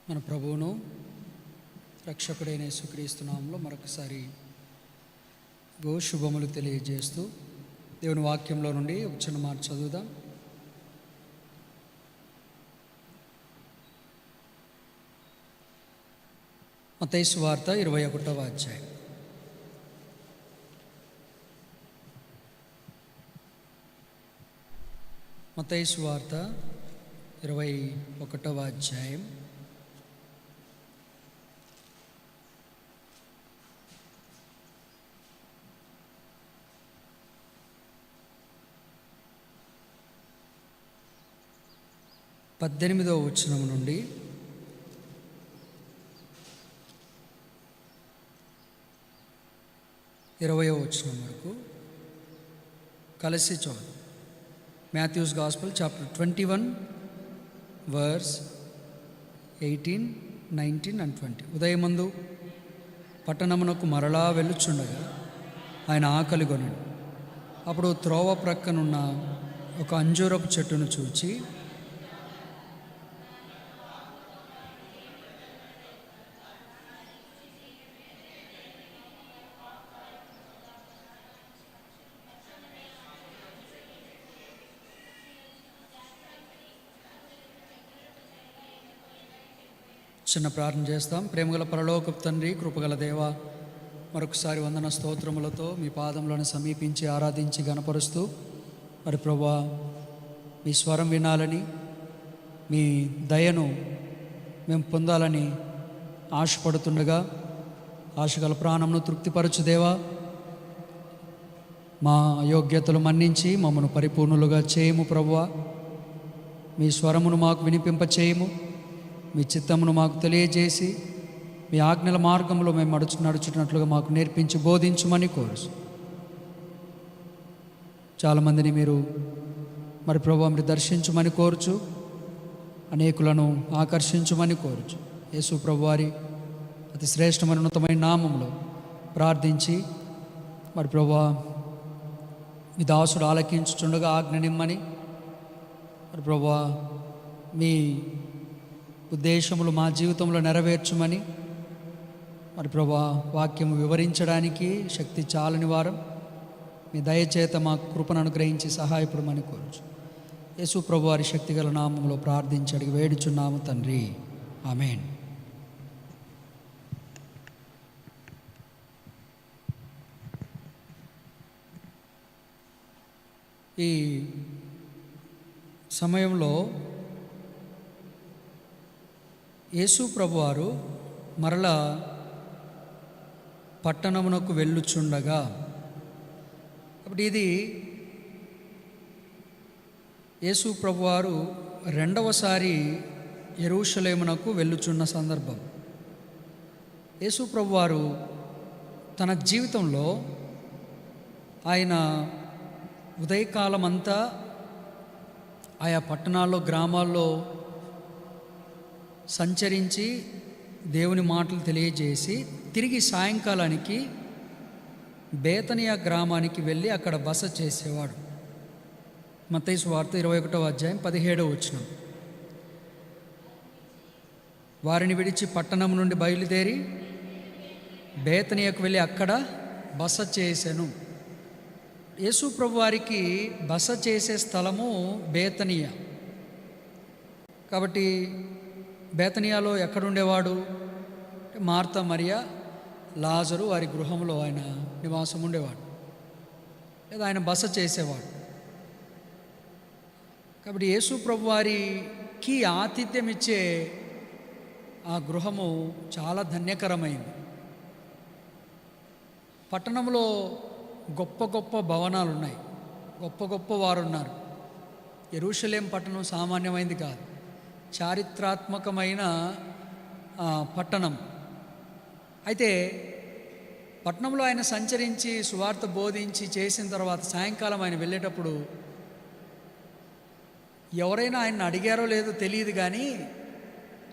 మన ప్రభువును రక్షకుడైన యేసుక్రీస్తు నామములో మరొకసారి శుభములు తెలియజేస్తూ దేవుని వాక్యంలో నుండి చిన్న మాట చదువుదాం. మత్తయి సువార్త 21వ అధ్యాయం. మత్తయి సువార్త 21వ అధ్యాయం. పద్దెనిమిదవ వచనం నుండి 20వ వచనం వరకు కలిసి చదువు. Matthew's gospel chapter 21 verse 18, 19 and 20. ఉదయమందు పట్టణమునకు మరలా వెళ్ళుచుండగా ఆయన ఆకలి కొనెను. అప్పుడు త్రోవ ప్రక్కనున్న ఒక అంజూరపు చెట్టును చూచి చిన్న ప్రార్థన చేస్తాం. ప్రేమగల పరలోకపు తండ్రి, కృపగల దేవ, మరొకసారి వందన స్తోత్రములతో మీ పాదములను సమీపించి ఆరాధించి గణపరుస్తూ మరి ప్రభువా మీ స్వరం వినాలని, మీ దయను మేము పొందాలని ఆశపడుతుండగా ఆశగల ప్రాణమును తృప్తిపరచు దేవా. మా అయోగ్యతలు మన్నించి మమ్మను పరిపూర్ణులుగా చేయము ప్రభువా. మీ స్వరమును మాకు వినిపింప చేయము. మీ చిత్తమును మాకు తెలియజేసి మీ ఆజ్ఞల మార్గంలో మేము నడుచున్నట్లుగా మాకు నేర్పించి బోధించుమని కోరు. చాలామందిని మీరు మరి ప్రభువా మీరు దర్శించుమని కోరుచు, అనేకులను ఆకర్షించుమని కోరుచు. యేసు ప్రభువారి అతి శ్రేష్టమైన ఉన్నతమైన నామములో ప్రార్థించి మరి ప్రభువా మీ దాసుడు ఆలకించుచుండగా ఆజ్ఞ నిమ్మని మరి ప్రభువా మీ ఉద్దేశములు మా జీవితంలో నెరవేర్చుమని మరి ప్రభువా వాక్యము వివరించడానికి శక్తి చాలని వారం మీ దయచేత మా కృపను అనుగ్రహించి సహాయపడమని కోరుచు. యేసు ప్రభువారి శక్తిగల నామంలో ప్రార్థించి అడిగి వేడుచున్నాము తండ్రి, ఆమేన్. ఈ సమయంలో యేసు ప్రభువారు మరలా పట్టణమునకు వెళ్ళుచుండగా, కాబట్టి ఇది యేసు ప్రభువారు రెండవసారి యెరూషలేమునకు వెళ్ళుచున్న సందర్భం. యేసు ప్రభువారు తన జీవితంలో ఆయన ఉదయకాలం అంతా ఆయా పట్టణాల్లో గ్రామాల్లో సంచరించి దేవుని మాటలు తెలియజేసి తిరిగి సాయంకాలానికి బేతనియా గ్రామానికి వెళ్ళి అక్కడ బస చేసేవాడు. మత్తయి సువార్త 21వ అధ్యాయం 17వ వచనం. వారిని విడిచి పట్టణం నుండి బయలుదేరి బేతనియాకు వెళ్ళి అక్కడ బస చేసెను. యేసు ప్రభు వారికి బస చేసే స్థలము బేతనియా. కాబట్టి బేతనియాలో ఎక్కడుండేవాడు? మార్తా, మరియా, లాజరు వారి గృహంలో ఆయన నివాసం ఉండేవాడు, లేదా ఆయన బస చేసేవాడు. కాబట్టి యేసు ప్రభు వారికి ఆతిథ్యం ఇచ్చే ఆ గృహము చాలా ధన్యకరమైంది. పట్టణంలో గొప్ప గొప్ప భవనాలు ఉన్నాయి, గొప్ప గొప్ప వారు ఉన్నారు. యెరూషలేం పట్టణం సామాన్యమైంది కాదు, చారిత్రాత్మకమైన పట్టణం. అయితే పట్టణంలో ఆయన సంచరించి సువార్త బోధించి చేసిన తర్వాత సాయంకాలం ఆయన వెళ్ళేటప్పుడు ఎవరైనా ఆయన అడిగారో లేదో తెలియదు, కానీ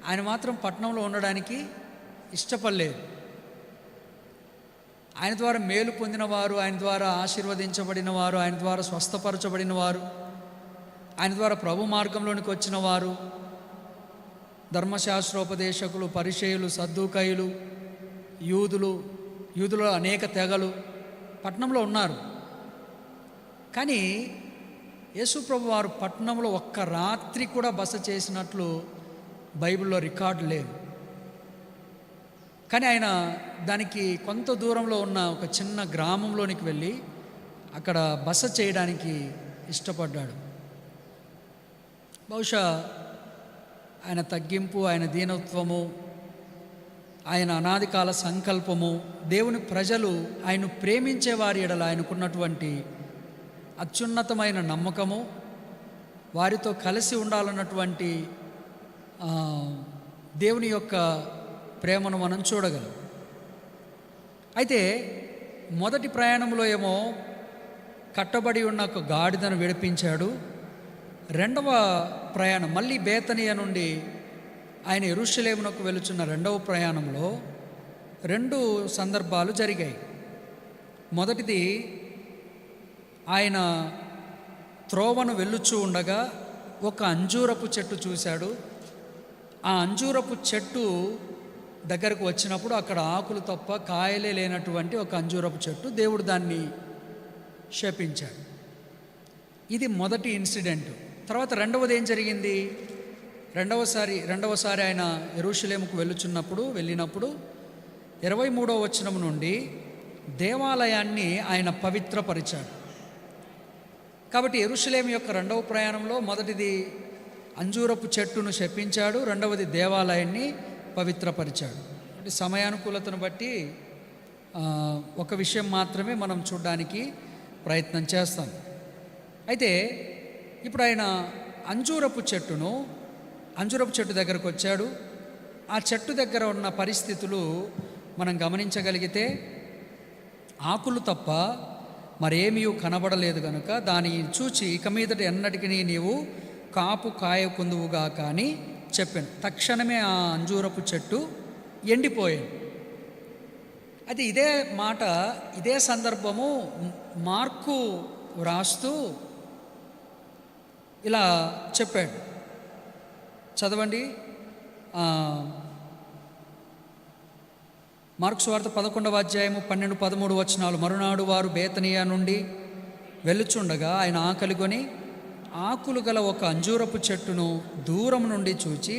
ఆయన మాత్రం పట్టణంలో ఉండడానికి ఇష్టపడలేదు. ఆయన ద్వారా మేలు పొందిన వారు, ఆయన ద్వారా ఆశీర్వదించబడిన వారు, ఆయన ద్వారా స్వస్థపరచబడిన వారు, ఆయన ద్వారా ప్రభు మార్గంలోనికి వచ్చిన వారు ధర్మశాస్త్రోపదేశకులు, పరిసయ్యులు, సద్దూకయ్యులు, యూదులు అనేక తెగలు పట్టణంలో ఉన్నారు. కానీ యేసుప్రభు వారు పట్టణంలో ఒక్క రాత్రి కూడా బస చేసినట్లు బైబిల్లో రికార్డు లేదు. కానీ ఆయన దానికి కొంత దూరంలో ఉన్న ఒక చిన్న గ్రామంలోనికి వెళ్ళి అక్కడ బస చేయడానికి ఇష్టపడ్డాడు. బహుశా ఆయన తగ్గింపు, ఆయన దీనత్వము, ఆయన అనాది కాల సంకల్పము, దేవుని ప్రజలు ఆయన్ను ప్రేమించే వారి ఎడల ఆయనకున్నటువంటి అత్యున్నతమైన నమ్మకము, వారితో కలిసి ఉండాలన్నటువంటి దేవుని యొక్క ప్రేమను మనం చూడగలం. అయితే మొదటి ప్రయాణంలో ఏమో కట్టబడి ఉన్న ఒక గాడిదను విడిపించాడు. రెండవ ప్రయాణం మళ్ళీ బేతనియా నుండి ఆయన యెరూషలేమునకు వెళుచున్న రెండవ ప్రయాణంలో 2 సందర్భాలు జరిగాయి. మొదటిది, ఆయన త్రోవను వెళ్ళుచూ ఉండగా ఒక అంజూరపు చెట్టు చూశాడు. ఆ అంజూరపు చెట్టు దగ్గరకు వచ్చినప్పుడు అక్కడ ఆకులు తప్ప కాయలే లేనటువంటి ఒక అంజూరపు చెట్టు, దేవుడు దాన్ని శపించాడు. ఇది మొదటి ఇన్సిడెంట్. తర్వాత రెండవది ఏం జరిగింది? రెండవసారి ఆయన యెరూషలేముకు వెళ్ళినప్పుడు 23వ వచనం నుండి దేవాలయాన్ని ఆయన పవిత్రపరిచాడు. కాబట్టి యెరూషలేము యొక్క రెండవ ప్రయాణంలో మొదటిది అంజూరపు చెట్టును శపించాడు, రెండవది దేవాలయాన్ని పవిత్రపరిచాడు. అంటే సమయానుకూలతను బట్టి ఒక విషయం మాత్రమే మనం చూడడానికి ప్రయత్నం చేస్తాం. అయితే ఇప్పుడు ఆయన అంజూరపు చెట్టు దగ్గరకు వచ్చాడు. ఆ చెట్టు దగ్గర ఉన్న పరిస్థితులు మనం గమనించగలిగితే ఆకులు తప్ప మరేమీ కనబడలేదు కనుక దాన్ని చూచి ఇక మీదట ఎన్నటికీ నీవు కాపు కాయకుందువుగా కానీ చెప్పాను. తక్షణమే ఆ అంజూరపు చెట్టు ఎండిపోయాడు. అయితే ఇదే మాట, ఇదే సందర్భము మార్కు వ్రాస్తూ ఇలా చెప్పాడు. చదవండి. మార్కు సువార్త 11వ అధ్యాయము 12-13 వచనాలు. మరునాడు వారు బేతనియా నుండి వెళ్ళుచుండగా ఆయన ఆకలి కొని ఆకులు గల ఒక అంజూరపు చెట్టును దూరం నుండి చూచి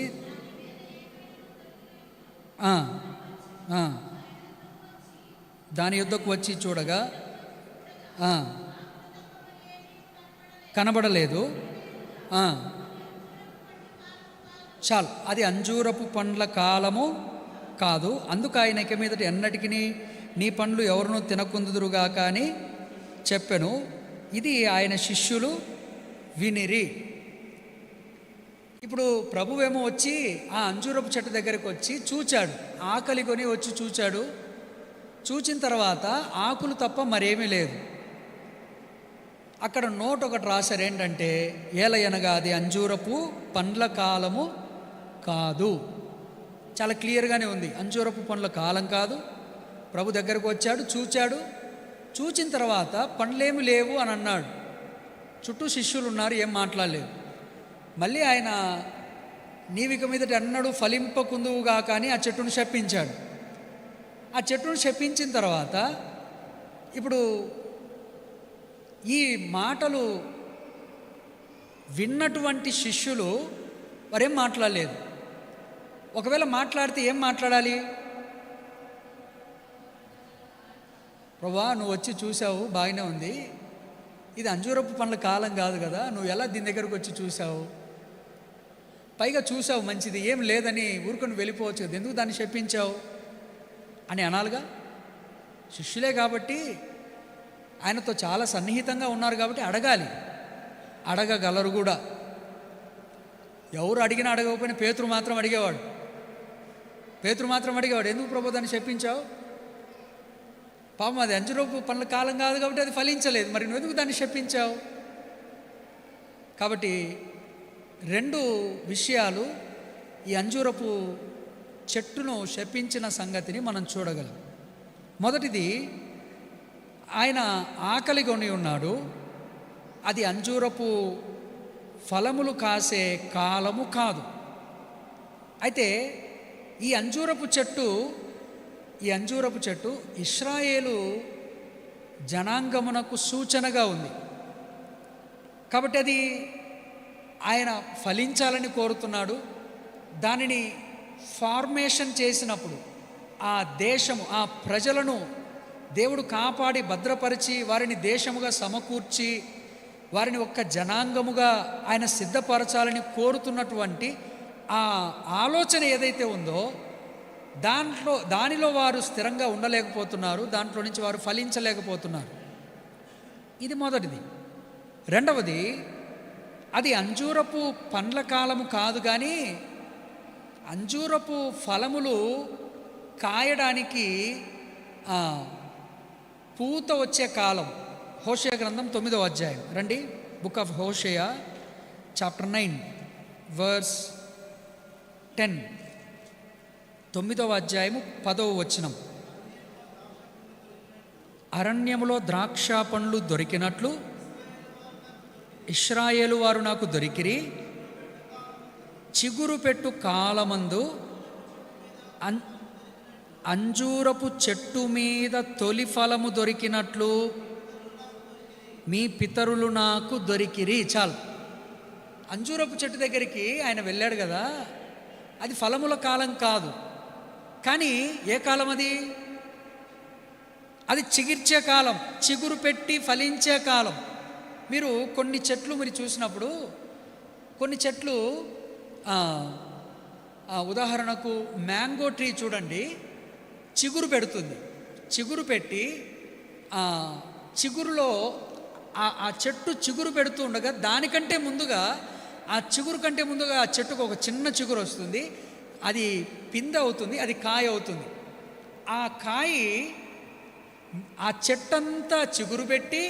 దాని యొద్దకు వచ్చి చూడగా కనబడలేదు. చాలు, అది అంజూరపు పండ్ల కాలము కాదు, అందుకు ఆయన ఇక మీదట ఎన్నటికి నీ పండ్లు ఎవరునూ తినకుందురుగా కానీ చెప్పెను. ఇది ఆయన శిష్యులు వినిరి. ఇప్పుడు ప్రభువేమో వచ్చి ఆ అంజూరపు చెట్టు దగ్గరికి వచ్చి చూచాడు, ఆకలి కొని వచ్చి చూచాడు. చూచిన తర్వాత ఆకులు తప్ప మరేమీ లేదు. అక్కడ నోట్ ఒకటి రాశారు, ఏంటంటే ఏలయనగా అది అంజూరపు పండ్ల కాలము కాదు. చాలా క్లియర్గానే ఉంది, అంజూరపు పండ్ల కాలం కాదు. ప్రభు దగ్గరకు వచ్చాడు, చూచాడు. చూచిన తర్వాత పండ్లేమి లేవు అని అన్నాడు. చుట్టూ శిష్యులు ఉన్నారు, ఏం మాట్లాడలేదు. మళ్ళీ ఆయన నీవిక మీదట ఎన్నడూ ఫలింపకుందువుగా కానీ ఆ చెట్టును శపించాడు. ఆ చెట్టును శపించిన తర్వాత ఇప్పుడు ఈ మాటలు విన్నటువంటి శిష్యులు వారేం మాట్లాడలేదు. ఒకవేళ మాట్లాడితే ఏం మాట్లాడాలి? ప్రభువా, నువ్వు వచ్చి చూసావు, బాగానే ఉంది, ఇది అంజూరపు పండ్ల కాలం కాదు కదా, నువ్వు ఎలా దీని దగ్గరకు వచ్చి చూసావు? పైగా చూసావు మంచిది, ఏం లేదని ఊరుకొని వెళ్ళిపోవచ్చు కదా, ఎందుకు దాన్ని శపించావు అని అనాలిగా. శిష్యులే కాబట్టి, ఆయనతో చాలా సన్నిహితంగా ఉన్నారు కాబట్టి అడగాలి, అడగగలరు కూడా. ఎవరు అడిగినా అడగకపోయినా పేతురు మాత్రం అడిగేవాడు. ఎందుకు ప్రభు దాన్ని శపించావు? పాపం అది అంజూరపు పండ్ల కాలం కాదు కాబట్టి అది ఫలించలేదు, మరి నువ్వు ఎందుకు దాన్ని శపించావు? కాబట్టి 2 విషయాలు ఈ అంజూరపు చెట్టును శపించిన సంగతిని మనం చూడగలం. మొదటిది, ఆయన ఆకలి కొని ఉన్నాడు, అది అంజూరపు ఫలములు కాసే కాలము కాదు. అయితే ఈ అంజూరపు చెట్టు ఇశ్రాయేలు జనాంగమునకు సూచనగా ఉంది. కాబట్టి అది ఆయన ఫలించాలని కోరుతున్నాడు. దానిని ఫార్మేషన్ చేసినప్పుడు ఆ దేశము, ఆ ప్రజలను దేవుడు కాపాడి భద్రపరిచి వారిని దేశముగా సమకూర్చి వారిని ఒక్క జనాంగముగా ఆయన సిద్ధపరచాలని కోరుతున్నటువంటి ఆ ఆలోచన ఏదైతే ఉందో దానిలో వారు స్థిరంగా ఉండలేకపోతున్నారు. దాంట్లో నుంచి వారు ఫలించలేకపోతున్నారు. ఇది మొదటిది. రెండవది, అది అంజూరపు పండ్ల కాలము కాదు, కానీ అంజూరపు ఫలములు కాయడానికి పూత వచ్చే కాలం. హోషేయ గ్రంథం 9వ అధ్యాయం రండి. Book of Hosea chapter 9 verse 10. 9వ అధ్యాయము 10వ వచనం. అరణ్యములో ద్రాక్ష పండ్లు దొరికినట్లు ఇశ్రాయేలు వారు నాకు దొరికిరి. చిగురు పెట్టు కాలమందు అంజూరపు చెట్టు మీద తొలి ఫలము దొరికినట్లు మీ పితరులు నాకు దొరికిరి. చాలు. అంజూరపు చెట్టు దగ్గరికి ఆయన వెళ్ళాడు కదా, అది ఫలముల కాలం కాదు, కానీ ఏ కాలం అది? అది చిగిర్చే కాలం, చిగురు పెట్టి ఫలించే కాలం. మీరు కొన్ని చెట్లు మీరు చూసినప్పుడు, కొన్ని చెట్లు ఉదాహరణకు మ్యాంగో ట్రీ చూడండి, చిగురు పెడుతుంది. చిగురు పెట్టి చిగురులో ఆ చెట్టు చిగురు పెడుతూ ఉండగా దానికంటే ముందుగా, ఆ చిగురు కంటే ముందుగా ఆ చెట్టుకు ఒక చిన్న చిగురు వస్తుంది. అది పిందె అవుతుంది, అది కాయ అవుతుంది. ఆ కాయ ఆ చెట్టంతా చిగురు పెట్టి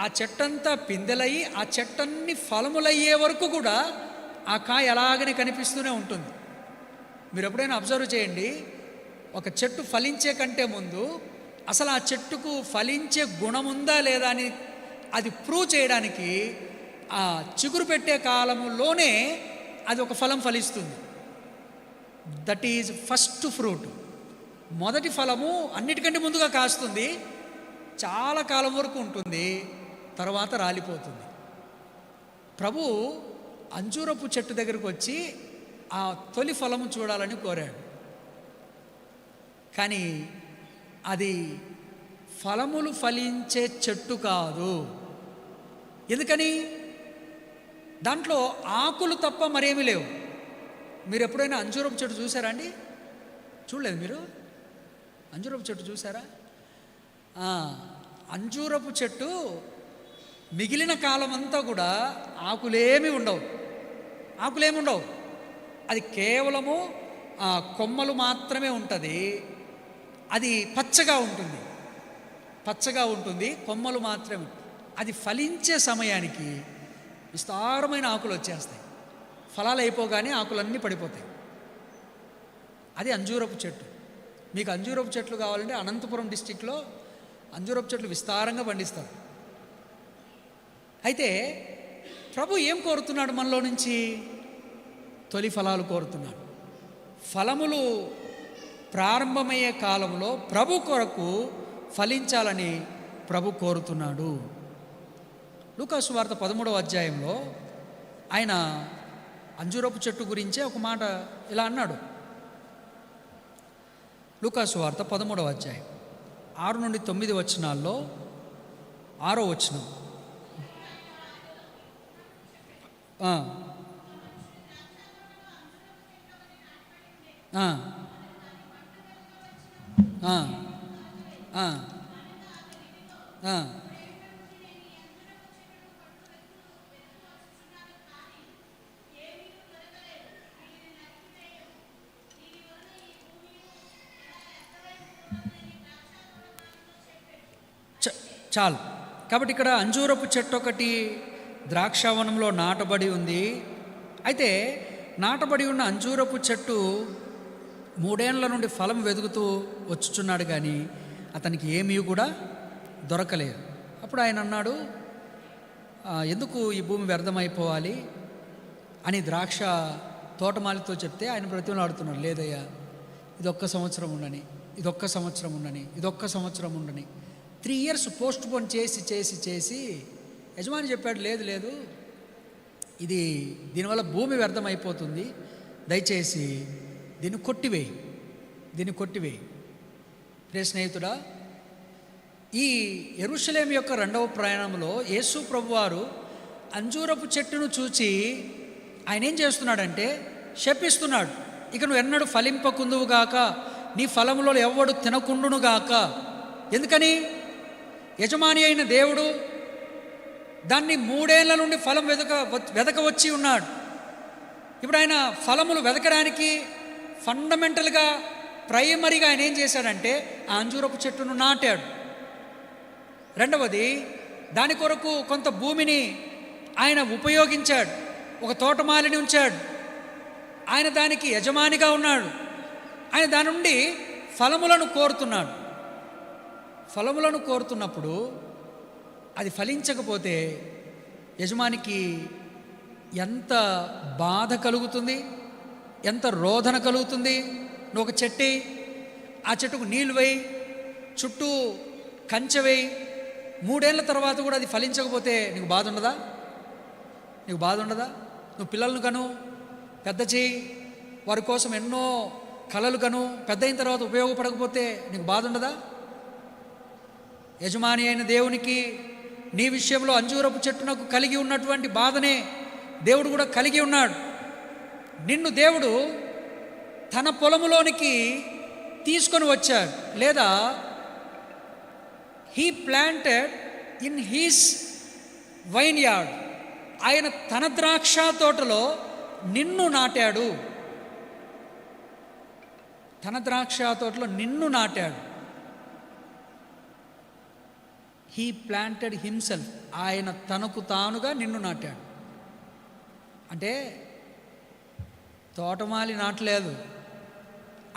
ఆ చెట్టంతా పిందెలయ్యి ఆ చెట్టన్ని ఫలములయ్యే వరకు కూడా ఆ కాయ అలాగనే కనిపిస్తూనే ఉంటుంది. మీరు ఎప్పుడైనా అబ్జర్వ్ చేయండి, ఒక చెట్టు ఫలించే కంటే ముందు అసలు ఆ చెట్టుకు ఫలించే గుణం ఉందా లేదా అని అది ప్రూవ్ చేయడానికి ఆ చిగురు పెట్టే కాలములోనే అది ఒక ఫలం ఫలిస్తుంది. That is first fruit. మొదటి ఫలము అన్నిటికంటే ముందుగా కాస్తుంది, చాలా కాలం వరకు ఉంటుంది, తర్వాత రాలిపోతుంది. ప్రభు అంజూరపు చెట్టు దగ్గరకు వచ్చి ఆ తొలి ఫలము చూడాలని కోరాడు. కానీ అది ఫలములు ఫలించే చెట్టు కాదు. ఎందుకని? దాంట్లో ఆకులు తప్ప మరేమీ లేవు. మీరు ఎప్పుడైనా అంజూరపు చెట్టు చూసారా అండి? చూడలేదు మీరు? అంజూరపు చెట్టు చూసారా? అంజూరపు చెట్టు మిగిలిన కాలం అంతా కూడా ఆకులేమీ ఉండవు. అది కేవలము కొమ్మలు మాత్రమే ఉంటుంది. అది పచ్చగా ఉంటుంది, కొమ్మలు మాత్రమే. అది ఫలించే సమయానికి విస్తారమైన ఆకులు వచ్చేస్తాయి. ఫలాలు అయిపోగానే ఆకులన్నీ పడిపోతాయి. అది అంజూరపు చెట్టు. మీకు అంజూరపు చెట్లు కావాలంటే అనంతపురం డిస్టిక్లో అంజూరపు చెట్లు విస్తారంగా పండిస్తారు. అయితే ప్రభు ఏం కోరుతున్నాడు మనలో నుంచి? తొలి ఫలాలు కోరుతున్నాడు. ఫలములు ప్రారంభమయ్యే కాలంలో ప్రభు కొరకు ఫలించాలని ప్రభు కోరుతున్నాడు. లూకా సువార్త 13వ అధ్యాయంలో ఆయన అంజూరపు చెట్టు గురించే ఒక మాట ఇలా అన్నాడు. లూకా సువార్త 13వ అధ్యాయం 6 నుండి 9 వచనాల్లో 6వ వచనం. చాలు. కాబట్టి ఇక్కడ అంజూరపు చెట్టు ఒకటి ద్రాక్షావనంలో నాటబడి ఉంది. అయితే నాటబడి ఉన్న అంజూరపు చెట్టు 3 ఏళ్ల నుండి ఫలం వెతుకుతూ వచ్చుచున్నాడు, కానీ అతనికి ఏమీ కూడా దొరకలేదు. అప్పుడు ఆయన అన్నాడు, ఎందుకు ఈ భూమి వ్యర్థమైపోవాలి అని ద్రాక్ష తోటమాలితో చెప్తే ఆయన బ్రతిమలాడుతున్నాడు, లేదయ్యా ఇదొక్క సంవత్సరం ఉండని, ఇదొక్క సంవత్సరం ఉండని, ఇదొక్క సంవత్సరం ఉండని. 3 years పోస్ట్ పోన్ చేసి చేసి చేసి యజమాని చెప్పాడు, లేదు లేదు ఇది దీనివల్ల భూమి వ్యర్థమైపోతుంది, దయచేసి దీన్ని కొట్టివేయి. ప్రియ స్నేహితుడా, ఈ యెరూషలేము యొక్క 2వ ప్రయాణంలో యేసు ప్రభువారు అంజూరపు చెట్టును చూచి ఆయన ఏం చేస్తున్నాడంటే శపిస్తున్నాడు. ఇక నువ్వు ఎన్నడూ ఫలింపకుందువుగాక, నీ ఫలములో ఎవ్వడు తినకుండునుగాక. ఎందుకని? యజమాని అయిన దేవుడు దాన్ని 3 ఏళ్ల నుండి ఫలం వెదక వచ్చి ఉన్నాడు. ఇప్పుడు ఆయన ఫలములు వెదకడానికి ఫండమెంటల్గా ప్రైమరీగా ఆయన ఏం చేశాడంటే ఆ అంజూరపు చెట్టును నాటాడు. రెండవది, దాని కొరకు కొంత భూమిని ఆయన ఉపయోగించాడు, ఒక తోటమాలిని ఉంచాడు. ఆయన దానికి యజమానిగా ఉన్నాడు. ఆయన దాని నుండి ఫలములను కోరుతున్నాడు. ఫలములను కోరుతున్నప్పుడు అది ఫలించకపోతే యజమానికి ఎంత బాధ కలుగుతుంది, ఎంత రోదన కలుగుతుంది. నువ్వు ఒక చెట్టు, ఆ చెట్టుకు నీళ్ళు వేయి, చుట్టూ కంచె వేయి, 3 ఏళ్ల తర్వాత కూడా అది ఫలించకపోతే నీకు బాధ ఉండదా? నువ్వు పిల్లలను కను, పెద్ద చేయి, వారి కోసం ఎన్నో కలలు కను, పెద్ద అయిన తర్వాత ఉపయోగపడకపోతే నీకు బాధ ఉండదా? యజమాని అయిన దేవునికి నీ విషయంలో అంజూరపు చెట్టునకు కలిగి ఉన్నటువంటి బాధనే దేవుడు కూడా కలిగి ఉన్నాడు. నిన్ను దేవుడు తన పొలములోనికి తీసుకొని వచ్చాడు, లేదా he planted in his wine yard. ఆయన తన ద్రాక్ష తోటలో నిన్ను నాటాడు. He planted himself. ఆయన తనకు తానుగా నిన్ను నాటాడు. అంటే తోటమాలి నాటలేదు,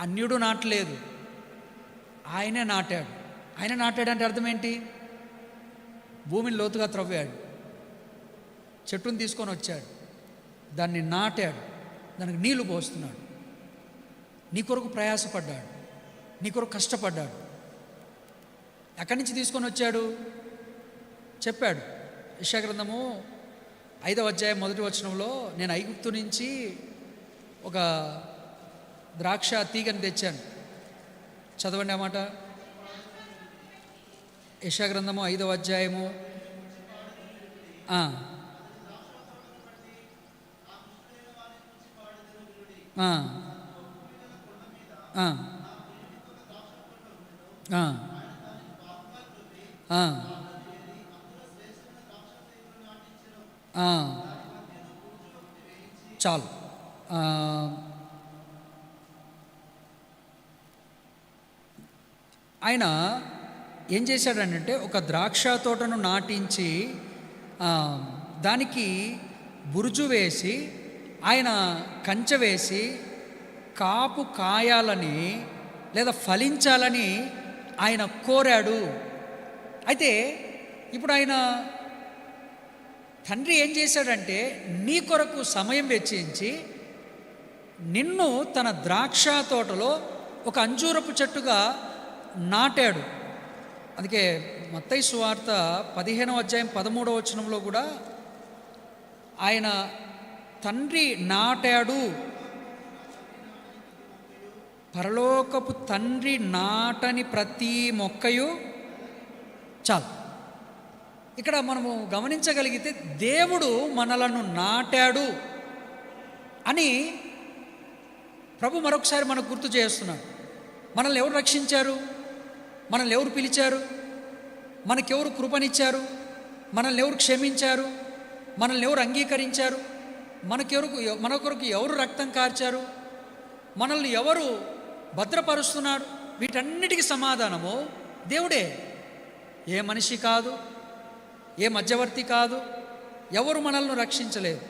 అన్యుడు నాటలేదు, ఆయనే నాటాడు. ఆయన నాటాడంటే అర్థం ఏంటి? భూమిని లోతుగా త్రవ్వాడు, చెట్టును తీసుకొని వచ్చాడు, దాన్ని నాటాడు, దానికి నీళ్లు పోస్తున్నాడు, నీ కొరకు ప్రయాసపడ్డాడు, నీ కొరకు కష్టపడ్డాడు. ఎక్కడి నుంచి తీసుకొని వచ్చాడు? చెప్పాడు. యెషయా గ్రంథము 5వ అధ్యాయం 1వ వచనంలో, నేను ఐగుప్తు నుంచి ఒక ద్రాక్ష తీగని తెచ్చాను. చదవండి ఆ మాట. యెషయా గ్రంథము 5వ అధ్యాయము చాలు. ఆయన ఏం చేశాడంటే ఒక ద్రాక్ష తోటను నాటించి దానికి బురుజు వేసి, ఆయన కంచె వేసి, కాపు కాయాలని లేదా ఫలించాలని ఆయన కోరాడు. అయితే ఇప్పుడు ఆయన తండ్రి ఏం చేశాడంటే నీ కొరకు సమయం వెచ్చించి నిన్ను తన ద్రాక్ష తోటలో ఒక అంజూరపు చెట్టుగా నాటాడు. అందుకే మత్తయి సువార్త 15వ అధ్యాయం 13వ వచనంలో కూడా ఆయన తండ్రి నాటాడు, పరలోకపు తండ్రి నాటని ప్రతి మొక్కయు. చాలు. ఇక్కడ మనము గమనించగలిగితే దేవుడు మనలను నాటాడు అని ప్రభు మరొకసారి మనకు గుర్తు చేస్తున్నాడు. మనల్ని ఎవరు రక్షించారు? మనల్ని ఎవరు పిలిచారు? మనకెవరు కృపనిచ్చారు? మనల్ని ఎవరు క్షమించారు? మనల్ని ఎవరు అంగీకరించారు? మన కొరకు ఎవరు రక్తం కార్చారు? మనల్ని ఎవరు భద్రపరుస్తున్నాడు? వీటన్నిటికీ సమాధానము దేవుడే. ఏ మనిషి కాదు, ఏ మధ్యవర్తి కాదు, ఎవరు మనల్ని రక్షించలేదు.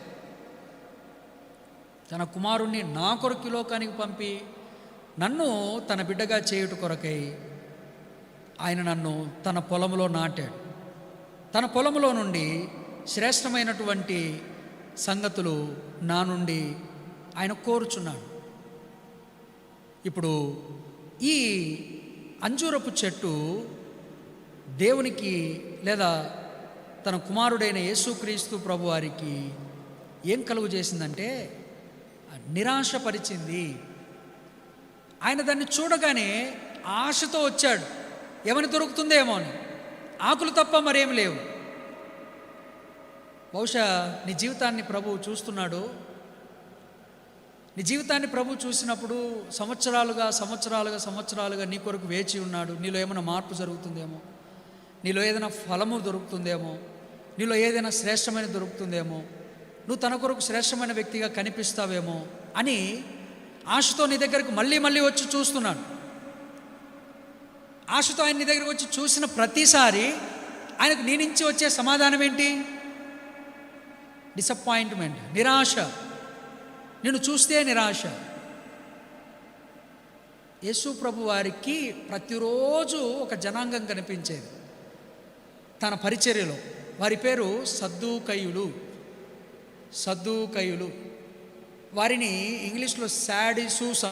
తన కుమారుణ్ణి నా కొరకు లోకానికి పంపి నన్ను తన బిడ్డగా చేయుట కొరకై ఆయన నన్ను తన పొలంలో నాటాడు. తన పొలంలో నుండి శ్రేష్టమైనటువంటి సంగతులు నా నుండి ఆయన కోరుచున్నాడు. ఇప్పుడు ఈ అంజూరపు చెట్టు దేవునికి లేదా తన కుమారుడైన యేసుక్రీస్తు ప్రభు వారికి ఏం కలుగు చేసిందంటే నిరాశపరిచింది. ఆయన దాన్ని చూడగానే ఆశతో వచ్చాడు, ఏమని దొరుకుతుందేమో అని. ఆకులు తప్ప మరేం లేవు. బహుశా నీ జీవితాన్ని ప్రభువు చూస్తున్నాడు. నీ జీవితాన్ని ప్రభు చూసినప్పుడు సంవత్సరాలుగా నీ కొరకు వేచి ఉన్నాడు. నీలో ఏమైనా మార్పు జరుగుతుందేమో, నీలో ఏదైనా ఫలము దొరుకుతుందేమో, నీలో ఏదైనా శ్రేష్టమైన దొరుకుతుందేమో, నువ్వు తన కొరకు శ్రేష్టమైన వ్యక్తిగా కనిపిస్తావేమో అని ఆశతో నీ దగ్గరకు మళ్ళీ వచ్చి చూస్తున్నాడు. ఆశతో ఆయన నీ దగ్గరకు వచ్చి చూసిన ప్రతిసారి ఆయనకు నీ నుంచి వచ్చే సమాధానం ఏంటి? డిసప్పాయింట్మెంట్, నిరాశ. నిన్ను చూస్తే నిరాశ. యేసు ప్రభు వారికి ప్రతిరోజు ఒక జనాంగం కనిపించేది తన పరిచర్యలో. వారి పేరు సద్దూకయ్యులు. వారిని ఇంగ్లీష్లో సాడిసూస్.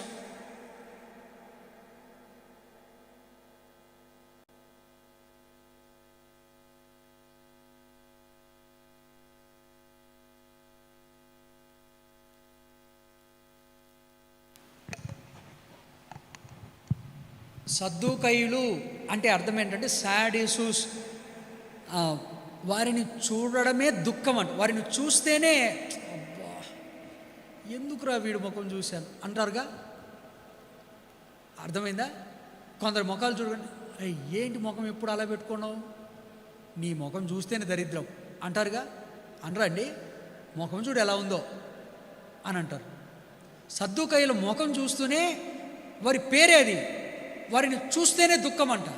సద్దూకయ్యులు అంటే అర్థం ఏంటంటే సాడిసూస్. వారిని చూడడమే దుఃఖం అంట. వారిని చూస్తేనే అబ్బా ఎందుకురా వీడు ముఖం చూశాను అంటారుగా. అర్థమైందా? కొందరు ముఖాలు చూడండి, ఏంటి ముఖం ఎప్పుడు అలా పెట్టుకున్నావు, నీ ముఖం చూస్తేనే దరిద్రం అంటారుగా. అనరండి, ముఖం చూడు ఎలా ఉందో అని అంటారు. సద్దూకయ్యుల ముఖం చూస్తూనే వారి పేరే అది. వారిని చూస్తేనే దుఃఖం అంట.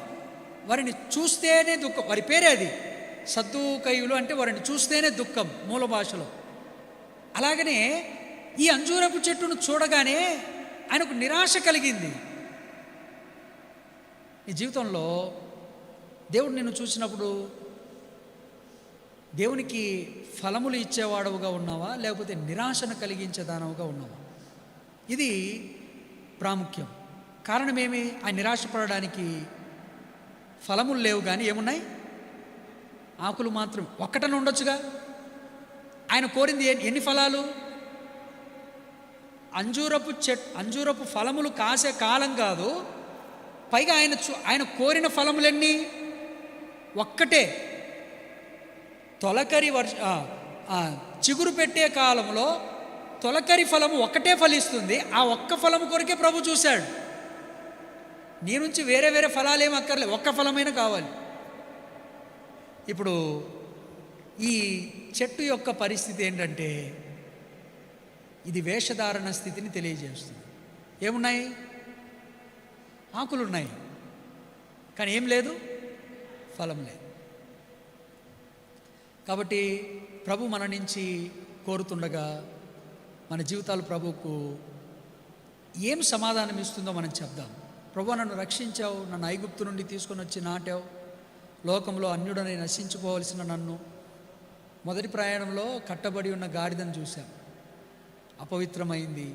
వారిని చూస్తేనే దుఃఖం, వారి పేరే అది. సద్దూకయ్యులు అంటే వారిని చూస్తేనే దుఃఖం మూల భాషలో. అలాగనే ఈ అంజూరపు చెట్టును చూడగానే ఆయనకు నిరాశ కలిగింది. నీ జీవితంలో దేవుడు నిన్ను చూసినప్పుడు దేవునికి ఫలములు ఇచ్చేవాడవుగా ఉన్నావా, లేకపోతే నిరాశను కలిగించేదానవుగా ఉన్నావా? ఇది ప్రాముఖ్యం. కారణమేమి? ఆయన నిరాశపడడానికి ఫలములు లేవు, కానీ ఏమున్నాయి? ఆకులు మాత్రం. ఒక్కటనే ఉండొచ్చుగా. ఆయన కోరింది ఎన్ని ఫలాలు? అంజూరపు ఫలములు కాసే కాలం కాదు. పైగా ఆయన కోరిన ఫలములన్నీ ఒక్కటే. చిగురు పెట్టే కాలంలో తొలకరి ఫలము ఒక్కటే ఫలిస్తుంది. ఆ ఒక్క ఫలము కొరకే ప్రభు చూశాడు. నీ నుంచి వేరే ఫలాలు ఏమి అక్కర్లే, ఒక్క ఫలమైనా కావాలి. ఇప్పుడు ఈ చెట్టు యొక్క పరిస్థితి ఏంటంటే ఇది వేషధారణ స్థితిని తెలియజేస్తుంది. ఏమున్నాయి? ఆకులున్నాయి, కానీ ఏం లేదు, ఫలం లేదు. కాబట్టి ప్రభు మన నుంచి కోరుతుండగా మన జీవితాలు ప్రభువుకు ఏం సమాధానం ఇస్తుందో మనం చెప్దాం. ప్రభు, నన్ను రక్షించావు, నన్ను ఐగుప్తు నుండి తీసుకొని వచ్చి నాటావు, లోకంలో అన్యుడని నశించుకోవలసిన నన్ను మొదటి ప్రయాణంలో కట్టబడి ఉన్న గాడిదను చూశాం, అపవిత్రమైంది.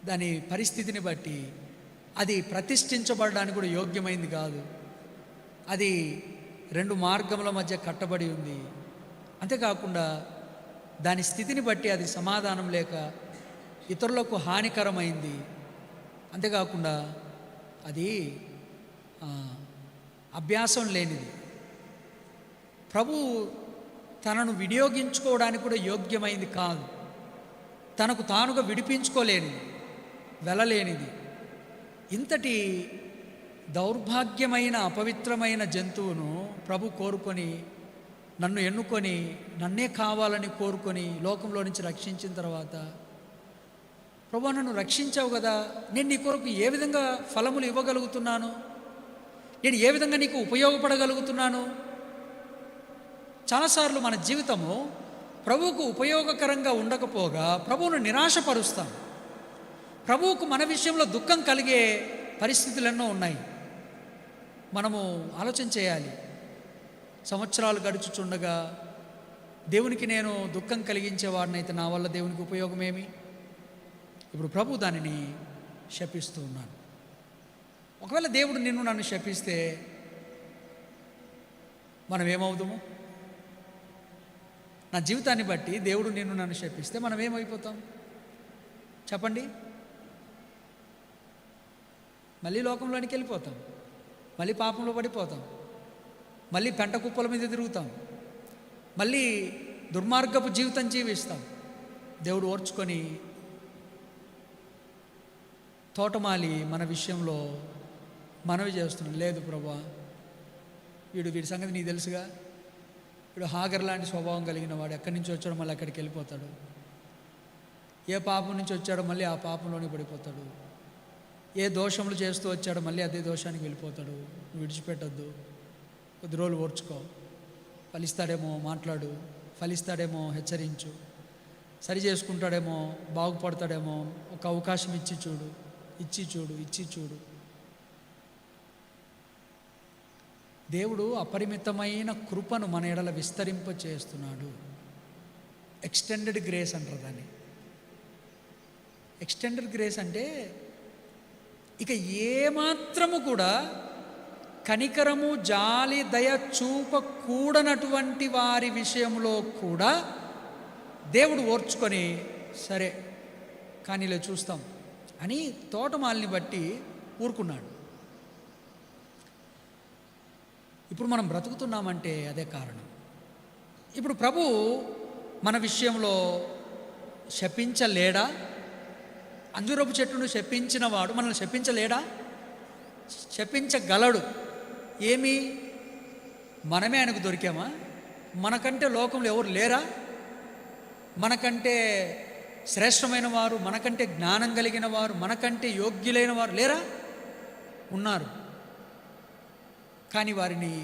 దాని పరిస్థితిని బట్టి అది ప్రతిష్ఠించబడడానికి కూడా యోగ్యమైంది కాదు. అది 2 మార్గముల మధ్య కట్టబడి ఉంది. అంతేకాకుండా దాని స్థితిని బట్టి అది సమాధానం లేక ఇతరులకు హానికరమైంది. అంతేకాకుండా అది అభ్యాసం లేనిది. ప్రభు తనను వినియోగించుకోవడానికి కూడా యోగ్యమైంది కాదు. తనకు తానుగా విడిపించుకోలేనిది, వెళ్ళలేనిది. ఇంతటి దౌర్భాగ్యమైన అపవిత్రమైన జంతువును ప్రభు కోరుకొని, నన్ను ఎన్నుకొని, నన్నే కావాలని కోరుకొని లోకంలో నుంచి రక్షించిన తర్వాత, ప్రభు నన్ను రక్షించావు కదా, నేను నీ కొరకు ఏ విధంగా ఫలములు ఇవ్వగలుగుతున్నాను, నేను ఏ విధంగా నీకు ఉపయోగపడగలుగుతున్నాను? చాలాసార్లు మన జీవితము ప్రభువుకు ఉపయోగకరంగా ఉండకపోగా ప్రభువును నిరాశపరుస్తాం. ప్రభువుకు మన విషయంలో దుఃఖం కలిగే పరిస్థితులు ఎన్నో ఉన్నాయి. మనము ఆలోచన చేయాలి. సంవత్సరాలు గడుచుచుండగా దేవునికి నేను దుఃఖం కలిగించేవాడినైతే నా వల్ల దేవునికి ఉపయోగమేమి? ఇప్పుడు ప్రభు దానిని శపిస్తూ ఉన్నాడు. ఒకవేళ దేవుడు నిన్ను నన్ను శపిస్తే మనం ఏమవుతాము? నా జీవితాన్ని బట్టి దేవుడు నిన్ను నన్ను శపిస్తే మనం ఏమైపోతాం చెప్పండి? మళ్ళీ లోకంలోనికి వెళ్ళిపోతాం, మళ్ళీ పాపంలో పడిపోతాం, మళ్ళీ పెంట కుప్పల మీద తిరుగుతాం, మళ్ళీ దుర్మార్గపు జీవితం జీవిస్తాం. దేవుడు ఓర్చుకొని తోటమాలి మన విషయంలో మనవి చేస్తున్నాడు, లేదు ప్రభువా, వీడి సంగతి నీకు తెలుసుగా, వీడు హాగర్ లాంటి స్వభావం కలిగిన వాడు, ఎక్కడి నుంచి వచ్చాడో మళ్ళీ అక్కడికి వెళ్ళిపోతాడు, ఏ పాపం నుంచి వచ్చాడో మళ్ళీ ఆ పాపంలోనే పడిపోతాడు, ఏ దోషములు చేస్తూ వచ్చాడో మళ్ళీ అదే దోషానికి వెళ్ళిపోతాడు. నువ్వు విడిచిపెట్టద్దు, కొద్ది రోజులు ఓర్చుకో, ఫలిస్తాడేమో మాట్లాడు, ఫలిస్తాడేమో హెచ్చరించు, సరి చేసుకుంటాడేమో, బాగుపడతాడేమో, ఒక అవకాశం ఇచ్చి చూడు. దేవుడు అపరిమితమైన కృపను మన ఎడల విస్తరింప చేస్తున్నాడు. ఎక్స్టెండెడ్ గ్రేస్ అంటారు దాన్ని. ఎక్స్టెండెడ్ గ్రేస్ అంటే ఇక ఏమాత్రము కూడా కనికరము, జాలి, దయ చూపకూడనటువంటి వారి విషయంలో కూడా దేవుడు ఓర్చుకొని సరే కానీలే చూస్తాం అని తోటమాలిని బట్టి ఊరుకున్నాడు. ఇప్పుడు మనం బ్రతుకుతున్నామంటే అదే కారణం. ఇప్పుడు ప్రభు మన విషయంలో శపించలేడా? అంజూరపు చెట్టును శపించిన వాడు మనల్ని శపించలేడా? శపించగలడు. ఏమి మనమే ఆయనకు దొరికామా? మనకంటే లోకంలో ఎవరు లేరా? మనకంటే శ్రేష్టమైన వారు, మనకంటే జ్ఞానం కలిగిన వారు, మనకంటే యోగ్యులైన వారు లేరా? ఉన్నారు. కానీ వారిని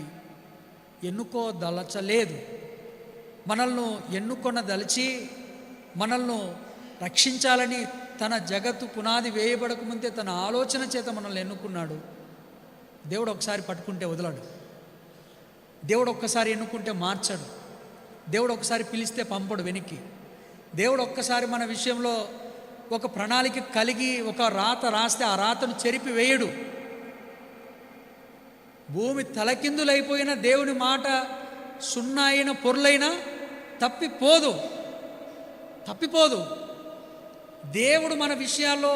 ఎన్నుకోదలచలేదు. మనల్ని ఎన్నుకొనదలిచి మనల్ని రక్షించాలని తన జగత్తు పునాది వేయబడకముందే తన ఆలోచన చేత మనల్ని ఎన్నుకున్నాడు. దేవుడు ఒకసారి పట్టుకుంటే వదలడు. దేవుడు ఒక్కసారి ఎన్నుకుంటే మార్చడు. దేవుడు ఒకసారి పిలిస్తే పంపడు వెనక్కి. దేవుడు ఒక్కసారి మన విషయంలో ఒక ప్రణాళిక కలిగి ఒక రాత రాస్తే ఆ రాతను చెరిపి వేయడు. భూమి తలకిందులైపోయిన దేవుని మాట సున్నా అయిన పొర్లైనా తప్పిపోదు. దేవుడు మన విషయాల్లో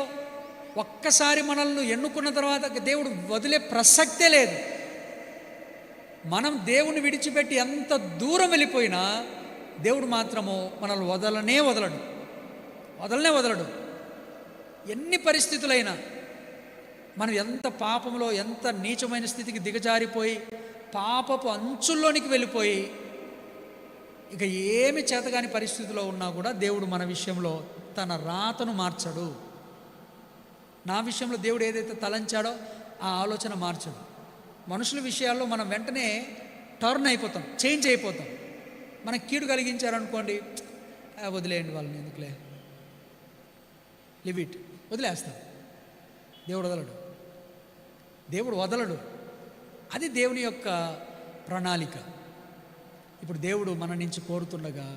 ఒక్కసారి మనల్ని ఎన్నుకున్న తర్వాత దేవుడు వదిలే ప్రసక్తే లేదు. మనం దేవుని విడిచిపెట్టి ఎంత దూరం వెళ్ళిపోయినా దేవుడు మాత్రము మనల్ని వదలనే వదలడు. ఎన్ని పరిస్థితులైనా మనం ఎంత పాపంలో, ఎంత నీచమైన స్థితికి దిగజారిపోయి పాపపు అంచుల్లోనికి వెళ్ళిపోయి ఇక ఏమి చేతగాని పరిస్థితిలో ఉన్నా కూడా దేవుడు మన విషయంలో తన రాతను మార్చడు. నా విషయంలో దేవుడు ఏదైతే తలంచాడో ఆ ఆలోచన మార్చడు. మనుషుల విషయాల్లో మనం వెంటనే టర్న్ అయిపోతాం, చేంజ్ అయిపోతాం. మనకు కీడు కలిగించారనుకోండి, వదిలేయండి వాళ్ళని, ఎందుకులే, లివ్ ఇట్, వదిలేస్తాం. దేవుడు వదలడు. అది దేవుని యొక్క ప్రణాళిక. ఇప్పుడు దేవుడు మన నుంచి కోరుతుండగా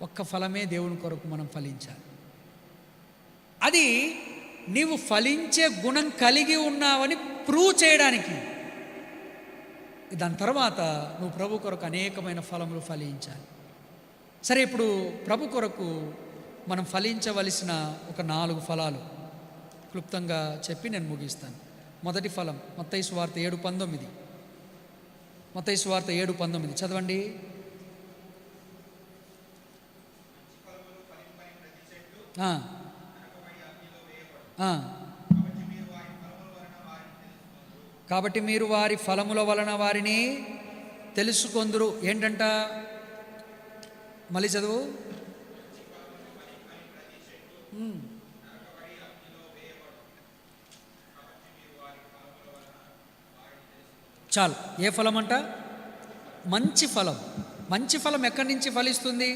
ఒక్క ఫలమే దేవుని కొరకు మనం ఫలించాలి. అది నీవు ఫలించే గుణం కలిగి ఉన్నావని ప్రూవ్ చేయడానికి. దాని తర్వాత నువ్వు ప్రభు కొరకు అనేకమైన ఫలములు ఫలించాలి. సరే, ఇప్పుడు ప్రభు కొరకు మనం ఫలించవలసిన ఒక 4 ఫలాలు క్లుప్తంగా చెప్పి నేను ముగిస్తాను. మొదటి ఫలం మత్తయి సువార్త 7:19. మత్తయి సువార్త 7:19 చదవండి. కాబట్టి మీరు వారి ఫలముల వలన వారిని తెలుసుకొందురు. ఏంటంట? మళ్ళీ చదువు. చాలు. ఏ ఫలం అంట? మంచి ఫలం. మంచి ఫలం ఎక్కడి నుంచి ఫలిస్తుంది?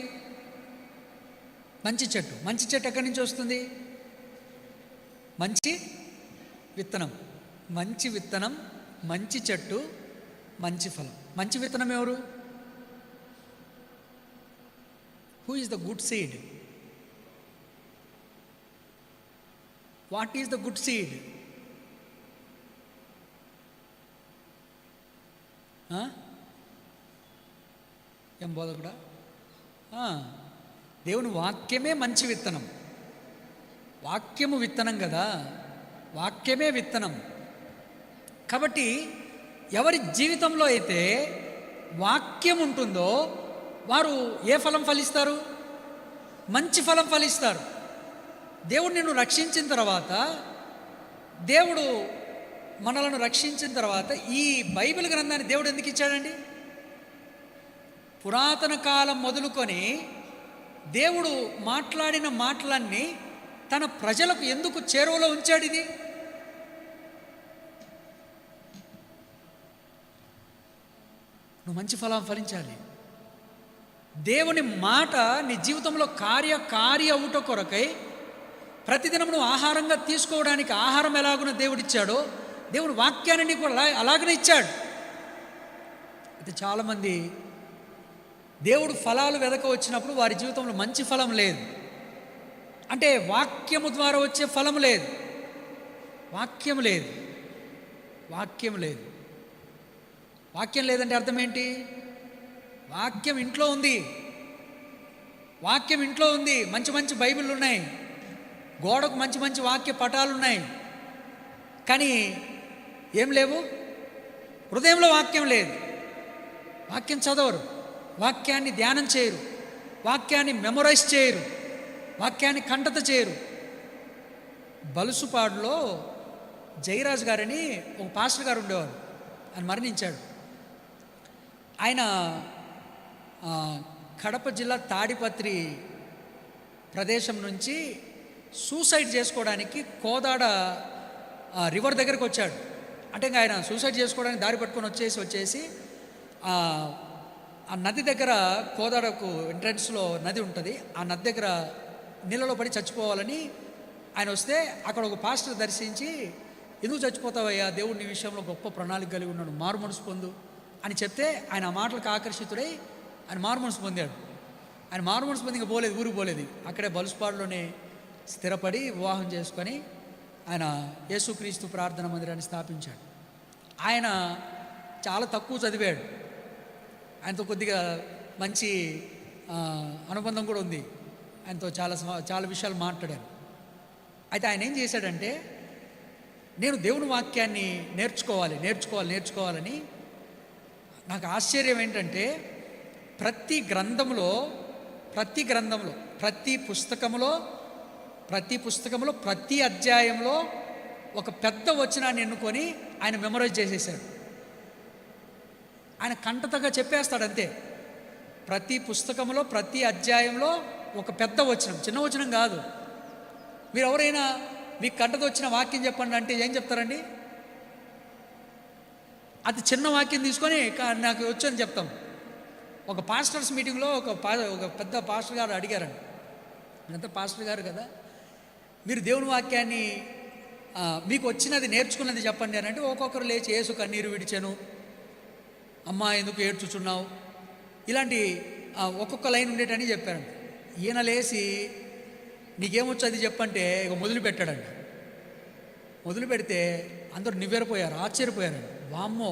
మంచి చెట్టు. మంచి చెట్టు ఎక్కడి నుంచి వస్తుంది? మంచి విత్తనం. మంచి విత్తనం, మంచి చెట్టు, మంచి ఫలం. మంచి విత్తనం ఎవరు? Who is the good seed? What is the good seed? ఏం బోధకుడా? దేవుని వాక్యమే మంచి విత్తనం. వాక్యము విత్తనం కదా, వాక్యమే విత్తనం. కాబట్టి ఎవరి జీవితంలో అయితే వాక్యం ఉంటుందో వారు ఏ ఫలం ఫలిస్తారు? మంచి ఫలం ఫలిస్తారు. దేవుడు నిన్ను రక్షించిన తర్వాత, దేవుడు మనలను రక్షించిన తర్వాత ఈ బైబిల్ గ్రంథాన్ని దేవుడు ఎందుకు ఇచ్చాడండి? పురాతన కాలం మొదలుకొని దేవుడు మాట్లాడిన మాటలన్నీ తన ప్రజలకు ఎందుకు చేరువలో ఉంచాడు? ఇది నువ్వు మంచి ఫలం ఫలించాలి. దేవుని మాట నీ జీవితంలో కార్య అవుట కొరకై ప్రతిదినం నువ్వు ఆహారంగా తీసుకోవడానికి ఆహారం ఎలాగున దేవుడిచ్చాడో దేవుని వాక్యాన్ని నీకు అలాగనే ఇచ్చాడు. అయితే చాలామంది దేవుడు ఫలాలు వెదక వచ్చినప్పుడు వారి జీవితంలో మంచి ఫలం లేదు. అంటే వాక్యము ద్వారా వచ్చే ఫలం లేదు. వాక్యం లేదు. వాక్యం లేదు. వాక్యం లేదంటే అర్థం ఏంటి? వాక్యం ఇంట్లో ఉంది. వాక్యం ఇంట్లో ఉంది. మంచి మంచి బైబిళ్ళు ఉన్నాయి, గోడకు మంచి మంచి వాక్య పటాలు ఉన్నాయి. కానీ ఏం లేవు? హృదయంలో వాక్యం లేదు. వాక్యం చదవరు, వాక్యాన్ని ధ్యానం చేయరు, వాక్యాన్ని మెమొరైజ్ చేయరు, వాక్యాన్ని కంఠత చేయరు. బలుసుపాడులో జయరాజు గారని ఒక పాస్టర్ గారు ఉండేవారు. ఆయన మరణించాడు. ఆయన కడప జిల్లా తాడిపత్రి ప్రదేశం నుంచి సూసైడ్ చేసుకోవడానికి కోదాడ రివర్ దగ్గరికి వచ్చాడు. అంటే ఇంకా ఆయన సూసైడ్ చేసుకోవడానికి దారి పట్టుకొని వచ్చేసి ఆ నది దగ్గర, కోదాడకు ఎంట్రన్స్లో నది ఉంటుంది, ఆ నది దగ్గర నీళ్ళలో పడి చచ్చిపోవాలని ఆయన వస్తే అక్కడ ఒక పాస్టర్ దర్శించి, ఎందుకు చచ్చిపోతావయ్యా, దేవుడి నీ విషయంలో గొప్ప ప్రణాళిక కలిగి ఉన్నాడు, మారు మనసు పొందు అని చెప్తే ఆయన ఆ మాటలకు ఆకర్షితుడై ఆయన మారు మనసు పొందాడు. ఆయన మారు మనసు పొంది ఇంకా పోలేదు, ఊరికి పోలేదు. అక్కడే బలుసుపాడులోనే స్థిరపడి వివాహం చేసుకొని ఆయన యేసుక్రీస్తు ప్రార్థన మందిరాన్ని స్థాపించాడు. ఆయన చాలా తక్కువ చదివాడు. ఆయనతో కొద్దిగా మంచి అనుబంధం కూడా ఉంది. ఆయనతో చాలా విషయాలు మాట్లాడాను. అయితే ఆయన ఏం చేశాడంటే, నేను దేవుని వాక్యాన్ని నేర్చుకోవాలని నాకు ఆశ్చర్యం ఏంటంటే, ప్రతి పుస్తకంలో ప్రతి అధ్యాయంలో ఒక పెద్ద వచనాన్ని ఎన్నుకొని ఆయన మెమరైజ్ చేసేసాడు. ఆయన కంటతగా చెప్పేస్తాడు అంతే. ప్రతి పుస్తకంలో ప్రతి అధ్యాయంలో ఒక పెద్ద వచనం, చిన్న వచనం కాదు. మీరు ఎవరైనా మీకు కంటతో వచ్చిన వాక్యం చెప్పండి అంటే ఏం చెప్తారండి? అది చిన్న వాక్యం తీసుకొని నాకు వచ్చని చెప్తాం. ఒక పాస్టర్స్ మీటింగ్లో ఒక పెద్ద పాస్టర్ గారు అడిగారండి, అంతా పాస్టర్ గారు కదా, మీరు దేవుని వాక్యాన్ని మీకు వచ్చినది నేర్చుకున్నది చెప్పండి అని అంటే, ఒక్కొక్కరు లేచి యేసు కన్నీరు విడిచెను, అమ్మా ఎందుకు ఏడ్చుచున్నావు, ఇలాంటి ఒక్కొక్క లైన్ ఉండేటని చెప్పారండి. ఈయన లేచి నీకేమొచ్చు అది చెప్పంటే ఇక మొదలు పెట్టాడండి. మొదలు పెడితే అందరూ నివ్వెరపోయారు, ఆశ్చర్యపోయారండి. వామ్మో,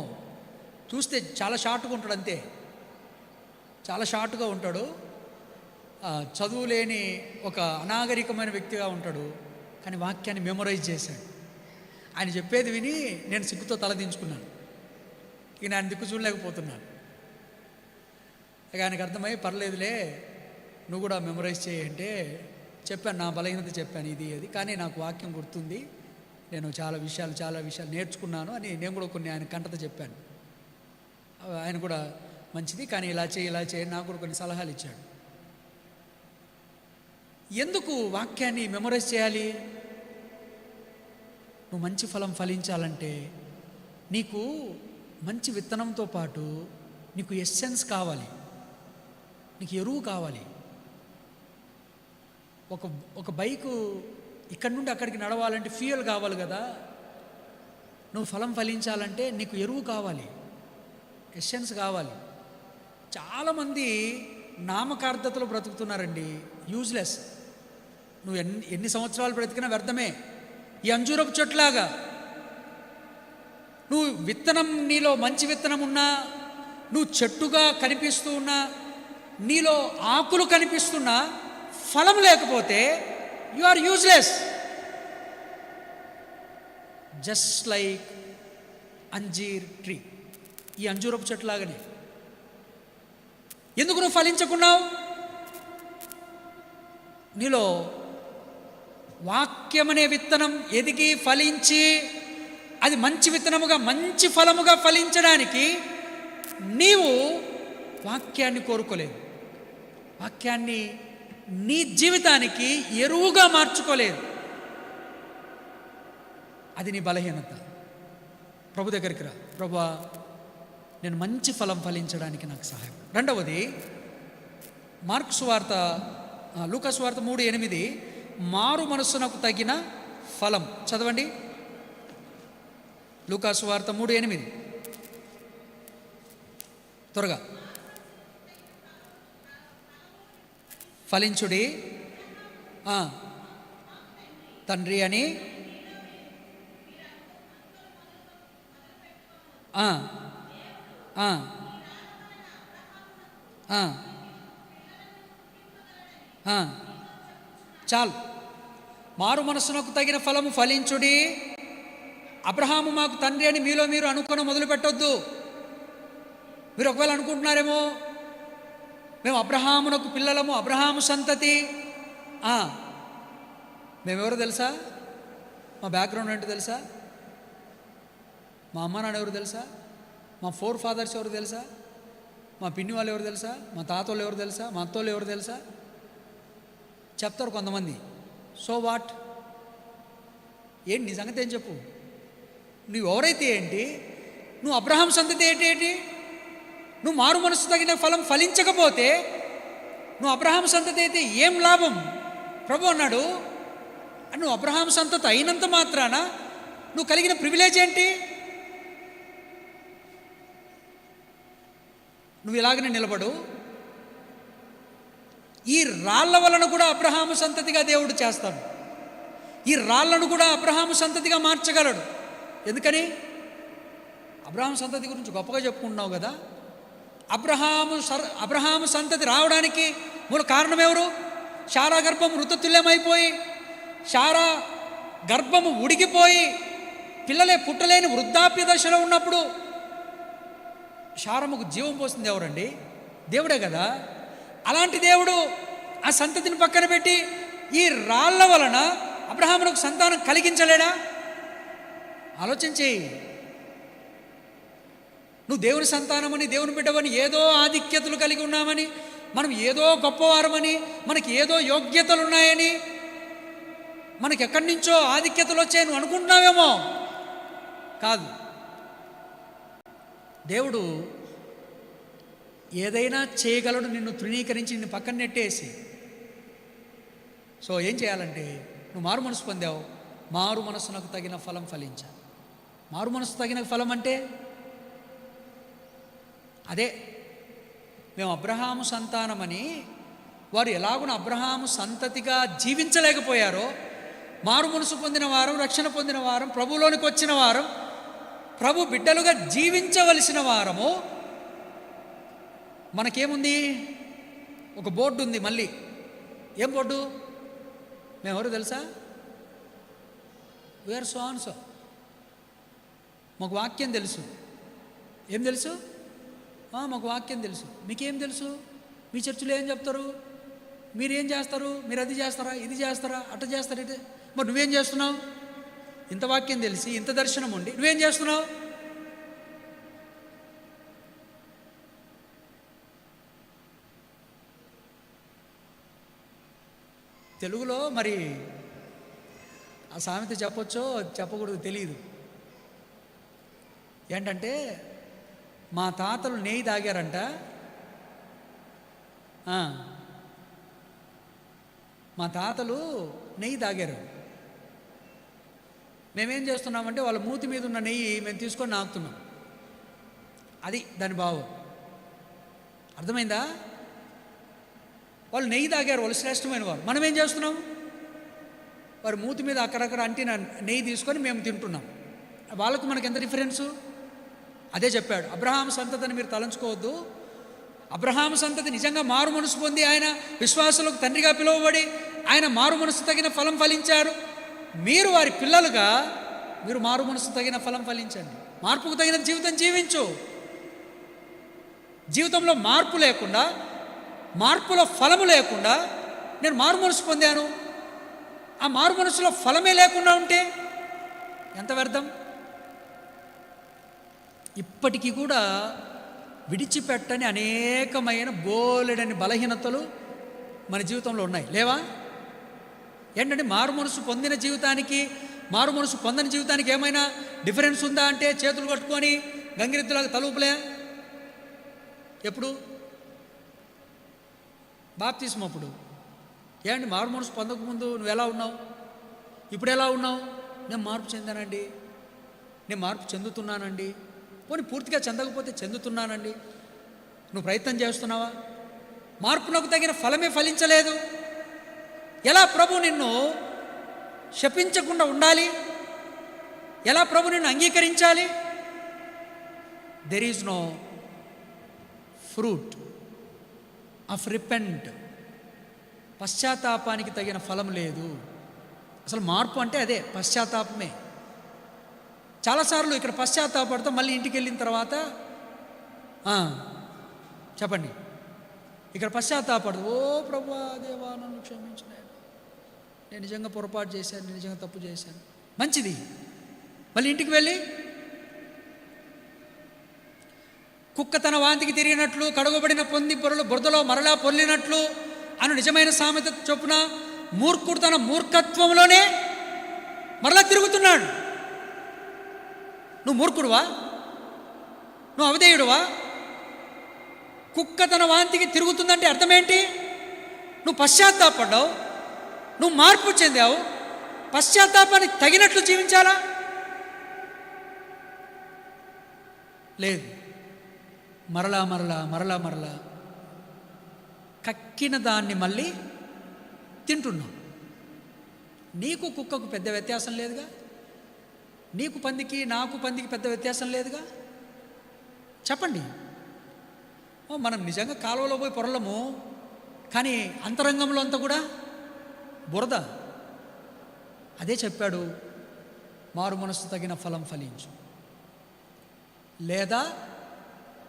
చూస్తే చాలా షార్ట్గా ఉంటాడు, అంతే, చాలా షార్ట్గా ఉంటాడు, చదువు లేని ఒక అనాగరికమైన వ్యక్తిగా ఉంటాడు. కానీ వాక్యాన్ని మెమరైజ్ చేశాడు. ఆయన చెప్పేది విని నేను సిగ్గుతో తలదించుకున్నాను. ఇక ఆయన దిక్కు చూడలేకపోతున్నాను. ఇక ఆయనకు అర్థమై, పర్లేదులే నువ్వు కూడా మెమరైజ్ చేయంటే చెప్పాను, నా బలహీనత చెప్పాను, ఇది అది, కానీ నాకు వాక్యం గుర్తుంది, నేను చాలా విషయాలు నేర్చుకున్నాను అని నేను కూడా కొన్ని ఆయన కంటత చెప్పాను. ఆయన కూడా మంచిది, కానీ ఇలా చేయి నాకు కూడా కొన్ని సలహాలు ఇచ్చాడు. ఎందుకు వాక్యాన్ని మెమరైజ్ చేయాలి? నువ్వు మంచి ఫలం ఫలించాలంటే నీకు మంచి విత్తనంతో పాటు నీకు ఎస్సెన్స్ కావాలి, నీకు ఎరువు కావాలి. ఒక బైకు ఇక్కడి నుండి అక్కడికి నడవాలంటే ఫ్యూయల్ కావాలి కదా. నువ్వు ఫలం ఫలించాలంటే నీకు ఎరువు కావాలి, ఎస్సెన్స్ కావాలి. చాలామంది నామకార్థతలో బ్రతుకుతున్నారండి, యూజ్లెస్. నువ్వు ఎన్ని సంవత్సరాలు బ్రతికినా వ్యర్థమే. ఈ అంజూరపు చెట్లాగా నువ్వు విత్తనం, నీలో మంచి విత్తనం ఉన్నా, నువ్వు చెట్టుగా కనిపిస్తూ ఉన్నా, నీలో ఆకులు కనిపిస్తున్నా ఫలం లేకపోతే you are useless. Just like anjeer tree, ఈ అంజూరపు చెట్లాగానే. ఎందుకు నువ్వు ఫలించకున్నావు? నీలో వాక్యమనే విత్తనం ఎదిగి ఫలించి అది మంచి విత్తనముగా మంచి ఫలముగా ఫలించడానికి నీవు వాక్యాన్ని కోరుకోలేదు, వాక్యాన్ని నీ జీవితానికి ఎరువుగా మార్చుకోలేదు. అది నీ బలహీనత. ప్రభు దగ్గరికి రా, ప్రభువా నేను మంచి ఫలం ఫలించడానికి నాకు సహాయం. రెండవది మార్కు సువార్త, లూకా సువార్త 3:8, మారు మనస్సునకు తగిన ఫలం. చదవండి, లూకా సువార్త 3:8 త్వరగా. ఫలించుడి తండ్రి అని చాలు. మారు మనస్సునకు తగిన ఫలము ఫలించుడి. అబ్రహాము మాకు తండ్రి అని మీలో మీరు అనుకుని మొదలు పెట్టొద్దు. మీరు ఒకవేళ అనుకుంటున్నారేమో మేము అబ్రహామునకు పిల్లలము, అబ్రహాము సంతతి. మేమెవరో తెలుసా? మా బ్యాక్గ్రౌండ్ ఏంటో తెలుసా? మా అమ్మ నాన్న ఎవరు తెలుసా? మా 4 ఫాదర్స్ ఎవరు తెలుసా? మా పిన్ని వాళ్ళు ఎవరు తెలుసా? మా తాతోళ్ళు ఎవరు తెలుసా? మా అత్తోళ్ళు ఎవరు తెలుసా? చెప్తారు కొంతమంది. So what? ఏంటి నీ సంగతి ఏం చెప్పు? నువ్వు ఎవరైతే ఏంటి? నువ్వు అబ్రహాం సంతతి ఏంటి? నువ్వు మారు మనసు తగిన ఫలం ఫలించకపోతే నువ్వు అబ్రహాం సంతతి అయితే ఏం లాభం? ప్రభు అన్నాడు, నువ్వు అబ్రహాం సంతతి అయినంత మాత్రాన నువ్వు కలిగిన ప్రివిలేజ్ ఏంటి? నువ్వు ఇలాగనే నిలబడు. ఈ రాళ్ల వలన కూడా అబ్రహాము సంతతిగా దేవుడు చేస్తాడు. ఈ రాళ్లను కూడా అబ్రహాము సంతతిగా మార్చగలడు. ఎందుకని? అబ్రహాము సంతతి గురించి గొప్పగా చెప్పుకుంటున్నావు కదా. అబ్రహాము సంతతి రావడానికి మూల కారణం ఎవరు? శారా గర్భం మృతతుల్యమైపోయి, శారా గర్భము ఉడికిపోయి పిల్లలే పుట్టలేని వృద్ధాప్య దశలో ఉన్నప్పుడు శారముకు జీవం పోసింది ఎవరండి? దేవుడే కదా. అలాంటి దేవుడు ఆ సంతతిని పక్కన పెట్టి ఈ రాళ్ల వలన అబ్రహామునకు సంతానం కలిగించలేడా? ఆలోచించి. నువ్వు దేవుని సంతానమని, దేవుని బిడ్డవని, ఏదో ఆధిక్యతలు కలిగి ఉన్నామని, మనం ఏదో గొప్పవారమని, మనకి ఏదో యోగ్యతలు ఉన్నాయని, మనకి ఎక్కడి నుంచో ఆధిక్యతలు వచ్చాయని నువ్వు అనుకుంటున్నావేమో. కాదు. దేవుడు ఏదైనా చేయగలడు నిన్ను తృణీకరించి నిన్ను పక్కన నెట్టేసి. సో ఏం చేయాలంటే, నువ్వు మారు మనసు పొందావు, మారు మనసునకు తగిన ఫలం ఫలించాలి. మారు మనసు తగిన ఫలం అంటే అదే. మేము అబ్రహాము సంతానమని వారు ఎలాగున అబ్రహాము సంతతిగా జీవించలేకపోయారో, మారు మనసు పొందిన వారం, రక్షణ పొందిన వారం, ప్రభువులోనికి వచ్చిన వారం, ప్రభు బిడ్డలుగా జీవించవలసిన వారము. మనకేముంది? ఒక బోర్డు ఉంది. మళ్ళీ ఏం బోర్డు? మేమెవరు తెలుసా? We are so and so. మాకు వాక్యం తెలుసు. ఏం తెలుసు? మాకు వాక్యం తెలుసు. మీకేం తెలుసు? మీ చర్చిలో ఏం చెప్తారు? మీరేం చేస్తారు? మీరు అది చేస్తారా, ఇది చేస్తారా, అట్ట చేస్తారా, ఇటు. మరి నువ్వేం చేస్తున్నావు? ఇంత వాక్యం తెలిసి, ఇంత దర్శనం ఉండి నువ్వేం చేస్తున్నావు? తెలుగులో మరి ఆ సామెత చెప్పొచ్చో చెప్పకూడదు తెలియదు. ఏంటంటే, మా తాతలు నెయ్యి తాగారంట. మా తాతలు నెయ్యి తాగారు. మేమేం చేస్తున్నామంటే వాళ్ళ మూతి మీద ఉన్న నెయ్యి మేము తీసుకొని నాకుతున్నాం. అది దాని భావం. అర్థమైందా? వాళ్ళు నెయ్యి తాగారు, వాళ్ళు శ్రేష్టమైన వారు. మనం ఏం చేస్తున్నాం? వారి మూతి మీద అక్కడక్కడ అంటిన నెయ్యి తీసుకొని మేము తింటున్నాం. వాళ్ళకు మనకు ఎంత డిఫరెన్సు? అదే చెప్పాడు, అబ్రహాము సంతతిని మీరు తలంచుకోవద్దు. అబ్రహాము సంతతి నిజంగా మారు మనసు పొంది ఆయన విశ్వాసులకు తండ్రిగా పిలువబడి ఆయన మారు మనసు తగిన ఫలం ఫలించారు. మీరు వారి పిల్లలుగా మీరు మారు మనసు తగిన ఫలం ఫలించండి. మార్పుకు తగిన జీవితం జీవించు. జీవితంలో మార్పు లేకుండా, మార్పులో ఫలము లేకుండా నేను మారు మనసు పొందాను, ఆ మారు మనసులో ఫలమే లేకుండా ఉంటే ఎంత వ్యర్థం. ఇప్పటికీ కూడా విడిచిపెట్టని అనేకమైన బోలెడని బలహీనతలు మన జీవితంలో ఉన్నాయి, లేవా? ఏంటంటే మారు మనసు పొందిన జీవితానికి మారు మనసు పొందని జీవితానికి ఏమైనా డిఫరెన్స్ ఉందా అంటే చేతులు కట్టుకొని గంగిరెద్దులాగా తలూపులే. ఎప్పుడు? బాప్తిస్మం అప్పుడు. ఏంటి మారు మనసు పొందకముందు నువ్వు ఎలా ఉన్నావు, ఇప్పుడు ఎలా ఉన్నావు? నేను మార్పు చెందానండి, నేను మార్పు చెందుతున్నానండి. పోనీ పూర్తిగా చెందకపోతే చెందుతున్నానండి. నువ్వు ప్రయత్నం చేస్తున్నావా? మార్పునకు తగిన ఫలమే ఫలించలేదు. ఎలా ప్రభు నిన్ను శపించకుండా ఉండాలి? ఎలా ప్రభు నిన్ను అంగీకరించాలి? There is no fruit of repent. పశ్చాత్తాపానికి తగిన ఫలం లేదు. అసలు మార్పు అంటే అదే, పశ్చాత్తాపమే. చాలాసార్లు ఇక్కడ పశ్చాత్తాపడతాం, మళ్ళీ ఇంటికి వెళ్ళిన తర్వాత చెప్పండి, ఇక్కడ పశ్చాత్తాపడదు. ఓ ప్రభువా దేవా నన్ను క్షమించిన, నేను నిజంగా పొరపాటు చేశాను, నేను నిజంగా తప్పు చేశాను. మంచిది. మళ్ళీ ఇంటికి వెళ్ళి కుక్క తన వాంతికి తిరిగినట్లు కడగబడిన పొంది పొరలు బురదలో మరలా పొర్లినట్లు అను నిజమైన సామెత చొప్పున మూర్ఖుడు తన మూర్ఖత్వంలోనే మరలా తిరుగుతున్నాడు. నువ్వు మూర్ఖుడువా? నువ్వు అవిధేయుడువా? కుక్క తన వాంతికి తిరుగుతుందంటే అర్థమేంటి? నువ్వు పశ్చాత్తాపడ్డావు, నువ్వు మార్పు చెందావు, పశ్చాత్తాపానికి తగినట్లు జీవించాలా? లేదు. మరలా మరలా మరలా మరలా కక్కిన దాన్ని మళ్ళీ తింటున్నావు. నీకు కుక్కకు పెద్ద వ్యత్యాసం లేదుగా, నీకు పందికి నాకు పందికి పెద్ద వ్యత్యాసం లేదుగా. చెప్పండి. మనం నిజంగా కాలువలో పోయి పొరలము, కానీ అంతరంగంలో అంతా కూడా బురద. అదే చెప్పాడు, మారు మనసు తగిన ఫలం ఫలించు, లేదా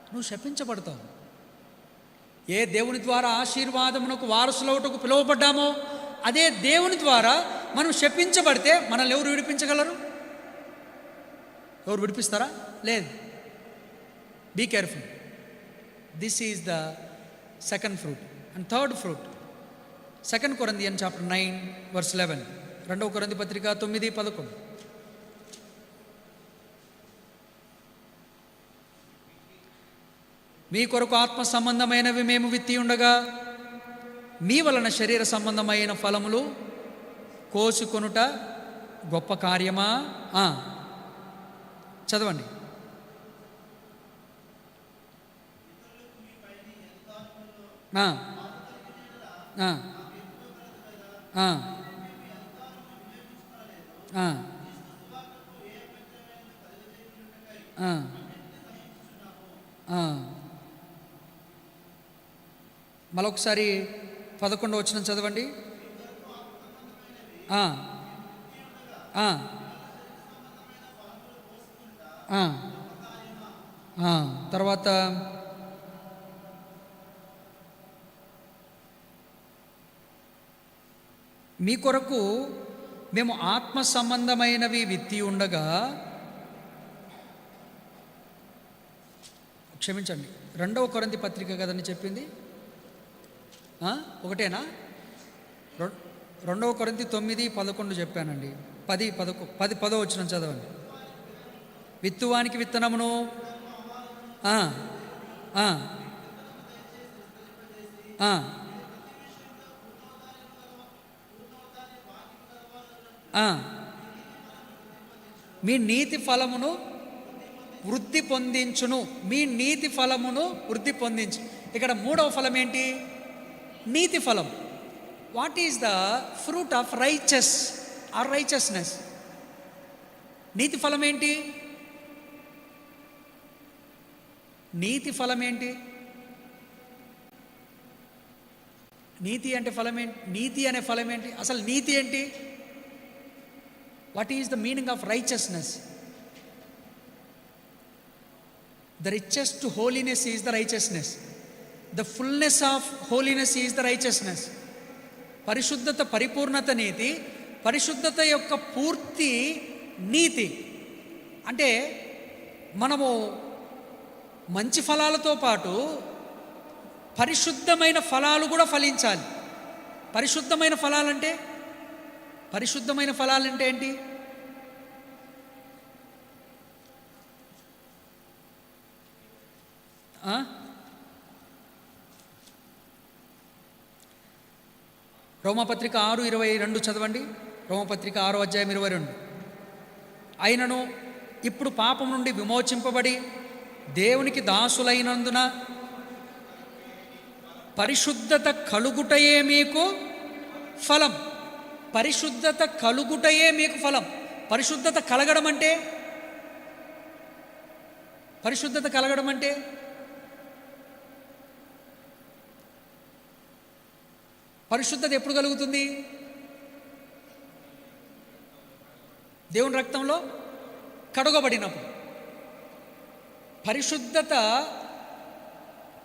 నువ్వు శపించబడతావు. ఏ దేవుని ద్వారా ఆశీర్వాదమునకు వారసులవుటకు పిలువబడ్డామో అదే దేవుని ద్వారా మనం శపించబడితే మనల్ని ఎవరు విడిపించగలరు? ఎవరు విడిపిస్తారా? లేదు. Be careful. This is the second fruit. And third fruit, 2 Corinthians chapter 9 verse 11. 2 కొరింథీ పత్రిక 9:11. మీ కొరకు ఆత్మ సంబంధమైనవి మేము విత్తి ఉండగా మీ వలన శరీర సంబంధమైన ఫలములు కోసుకొనుట గొప్ప కార్యమా? చదవండి. మరొకసారి 11వ వచనం చదవండి. తర్వాత మీ కొరకు మేము ఆత్మ సంబంధమైనవి విత్తి ఉండగా, క్షమించండి, 2వ కొరింథీ పత్రిక కదని చెప్పింది, ఒకటేనా? 2వ కొరింథీ 9:11 చెప్పానండి. 10వ వచనం చదవండి. విత్తువానికి విత్తనమును మీ నీతి ఫలమును వృద్ధి పొందించును. మీ నీతి ఫలమును వృద్ధి పొందించు. ఇక్కడ 3వ ఫలం ఏంటి? నీతి ఫలం. What is the fruit of righteous or righteousness. నీతి ఫలం ఏంటి? నీతి ఫలం ఏంటి? నీతి అంటే ఫలం ఏంటి? నీతి అనే ఫలం ఏంటి? అసలు నీతి ఏంటి? What is the meaning of righteousness? The richest holiness is the righteousness. The fullness of holiness is the righteousness. పరిశుద్ధత, పరిపూర్ణత నీతి. పరిశుద్ధత యొక్క పూర్తి నీతి. అంటే మనము మంచి ఫలాలతో పాటు పరిశుద్ధమైన ఫలాలు కూడా ఫలించాలి. పరిశుద్ధమైన ఫలాలంటే ఏంటి? రోమపత్రిక 6:22 చదవండి. రోమపత్రిక 6:22. అయినను ఇప్పుడు పాపం నుండి విమోచింపబడి దేవునికి దాసులైనందున పరిశుద్ధత కలుగుటయే మీకు ఫలం. పరిశుద్ధత కలుగుటయే మీకు ఫలం. పరిశుద్ధత కలగడం అంటే పరిశుద్ధత ఎప్పుడు కలుగుతుంది? దేవుని రక్తంలో కడగబడినప్పుడు. పరిశుద్ధత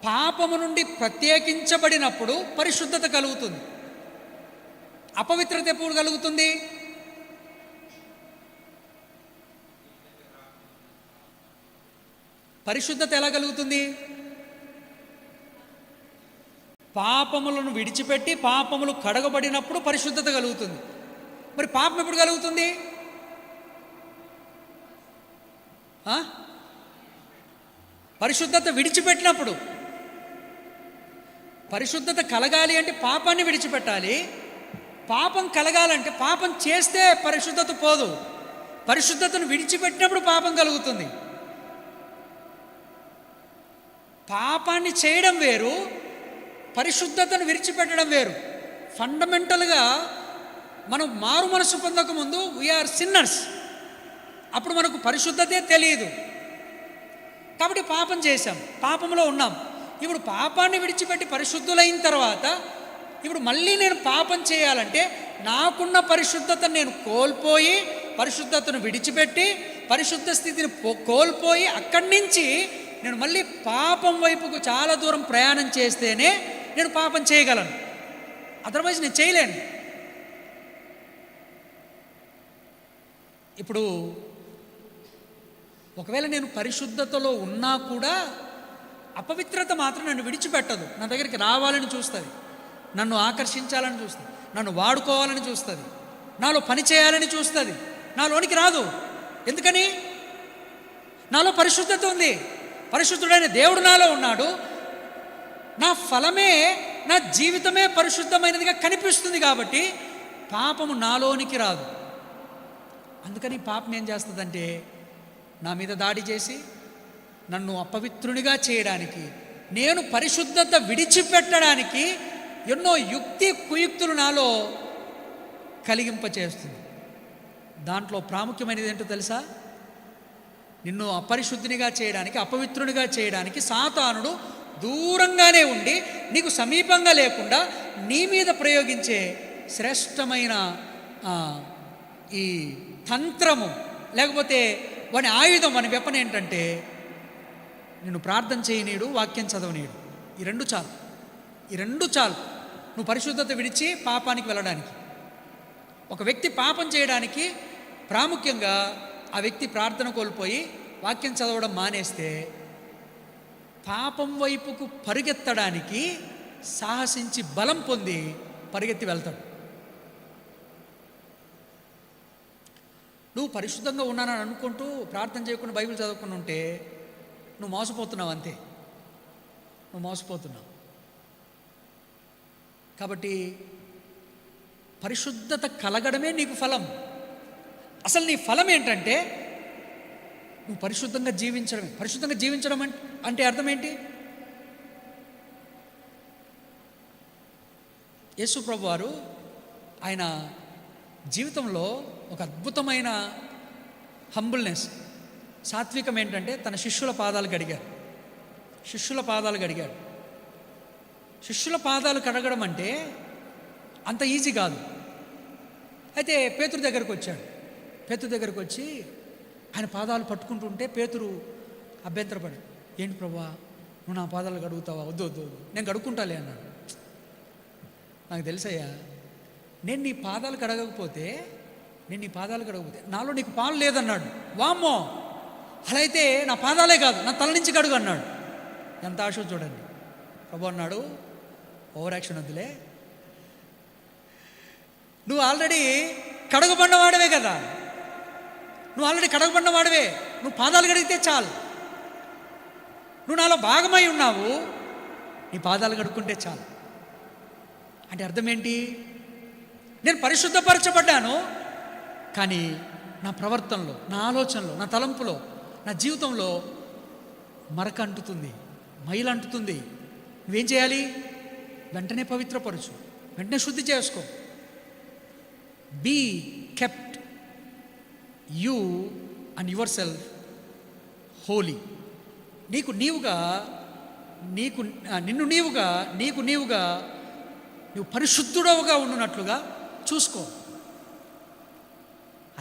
పాపము నుండి ప్రత్యేకించబడినప్పుడు పరిశుద్ధత కలుగుతుంది. అపవిత్రత ఎప్పుడు కలుగుతుంది? పరిశుద్ధత ఎలా కలుగుతుంది? పాపములను విడిచిపెట్టి పాపములు కడగబడినప్పుడు పరిశుద్ధత కలుగుతుంది. మరి పాపం ఎప్పుడు కలుగుతుంది? పరిశుద్ధత విడిచిపెట్టినప్పుడు. పరిశుద్ధత కలగాలి అంటే పాపాన్ని విడిచిపెట్టాలి. పాపం కలగాలంటే, పాపం చేస్తే పరిశుద్ధత పోదు. పరిశుద్ధతను విడిచిపెట్టినప్పుడు పాపం కలుగుతుంది. పాపాన్ని చేయడం వేరు, పరిశుద్ధతను విడిచిపెట్టడం వేరు. ఫండమెంటల్గా మనం మారు మనసు పొందక ముందు వీఆర్ సిన్నర్స్. అప్పుడు మనకు పరిశుద్ధతే తెలియదు. కాబట్టి పాపం చేశాం, పాపంలో ఉన్నాం. ఇప్పుడు పాపాన్ని విడిచిపెట్టి పరిశుద్ధులైన తర్వాత ఇప్పుడు మళ్ళీ నేను పాపం చేయాలంటే నాకున్న పరిశుద్ధతను నేను కోల్పోయి, పరిశుద్ధతను విడిచిపెట్టి పరిశుద్ధ స్థితిని కోల్పోయి అక్కడి నుంచి నేను మళ్ళీ పాపం వైపుకు చాలా దూరం ప్రయాణం చేస్తేనే నేను పాపం చేయగలను. అదర్వైజ్ నేను చేయలేను. ఇప్పుడు ఒకవేళ నేను పరిశుద్ధతలో ఉన్నా కూడా అపవిత్రత మాత్రం నన్ను విడిచిపెట్టదు. నా దగ్గరికి రావాలని చూస్తుంది, నన్ను ఆకర్షించాలని చూస్తుంది, నన్ను వాడుకోవాలని చూస్తుంది, నాలో పని చేయాలని చూస్తుంది. నాలోనికి రాదు. ఎందుకని? నాలో పరిశుద్ధత ఉంది. పరిశుద్ధుడైన దేవుడు నాలో ఉన్నాడు. నా ఫలమే, నా జీవితమే పరిశుద్ధమైనదిగా కనిపిస్తుంది. కాబట్టి పాపము నాలోనికి రాదు. అందుకని పాపం ఏం చేస్తుందంటే నా మీద దాడి చేసి నన్ను అపవిత్రునిగా చేయడానికి, నేను పరిశుద్ధత విడిచిపెట్టడానికి ఎన్నో యుక్తి కుయుక్తులు నాలో కలిగింపచేస్తుంది. దాంట్లో ప్రాముఖ్యమైనది ఏంటో తెలుసా? నిన్ను అపరిశుద్ధినిగా చేయడానికి, అపవిత్రునిగా చేయడానికి సాతానుడు దూరంగానే ఉండి నీకు సమీపంగా లేకుండా నీ మీద ప్రయోగించే శ్రేష్టమైన ఈ తంత్రము, లేకపోతే వాని ఆయుధం, వాని వెపన్ ఏంటంటే నిన్ను ప్రార్థన చేయనీయుడు, వాక్యం చదవనీయుడు. ఈ రెండు చాలు నువ్వు పరిశుద్ధత విడిచి పాపానికి వెళ్ళడానికి. ఒక వ్యక్తి పాపం చేయడానికి ప్రాముఖ్యంగా ఆ వ్యక్తి ప్రార్థన కోల్పోయి వాక్యం చదవడం మానేస్తే పాపం వైపుకు పరిగెత్తడానికి సాహసించి బలం పొంది పరిగెత్తి వెళ్తాడు. నువ్వు పరిశుద్ధంగా ఉన్నానని అనుకుంటూ ప్రార్థన చేయకుండా బైబిల్ చదవకుండా ఉంటే నువ్వు మోసపోతున్నావు. అంతే, నువ్వు మోసపోతున్నావు. కాబట్టి పరిశుద్ధత కలగడమే నీకు ఫలం. అసలు నీ ఫలం ఏంటంటే నువ్వు పరిశుద్ధంగా జీవించడమే. పరిశుద్ధంగా జీవించడం అంటే అర్థం ఏంటి? యేసు ప్రభువారు ఆయన జీవితంలో ఒక అద్భుతమైన హంబుల్నెస్, సాత్వికం ఏంటంటే తన శిష్యుల పాదాలు కడిగాడు. శిష్యుల పాదాలు కడగడం అంటే అంత ఈజీ కాదు. అయితే పేతురు దగ్గరకు వచ్చి ఆయన పాదాలు పట్టుకుంటుంటే పేతురు అభ్యంతరపడి, ఏంటి ప్రభా నువ్వు నా పాదాలు కడుగుతావా? వద్దు నేను కడుక్కుంటాలే అన్నాడు. నాకు తెలుసయ్యా, నేను నీ పాదాలు కడగకపోతే నాలో నీకు పాలు లేదన్నాడు. వామ్మో, అలా అయితే నా పాదాలే కాదు నా తల నుంచి కడుగు అన్నాడు. ఎంత ఆశ చూడండి. ప్రభు అన్నాడు, ఓవర్ యాక్షన్ వద్దులే, నువ్వు ఆల్రెడీ కడగబడినవాడవే కదా, నువ్వు పాదాలు కడిగితే చాలు, నువ్వు నాలో భాగమై ఉన్నావు, నీ పాదాలు కడుక్కుంటే చాలు. అంటే అర్థం ఏంటి? నేను పరిశుద్ధపరచబడ్డాను, కానీ నా ప్రవర్తనలో, నా ఆలోచనలో, నా తలంపులో, నా జీవితంలో మరక అంటుతుంది, మైలు అంటుతుంది. నువ్వేం చేయాలి? వెంటనే పవిత్రపరచు, వెంటనే శుద్ధి చేసుకో. Be kept you and yourself holy. నీకు నీవుగా నువ్వు పరిశుద్ధుడవుగా ఉండునట్లుగా చూసుకో.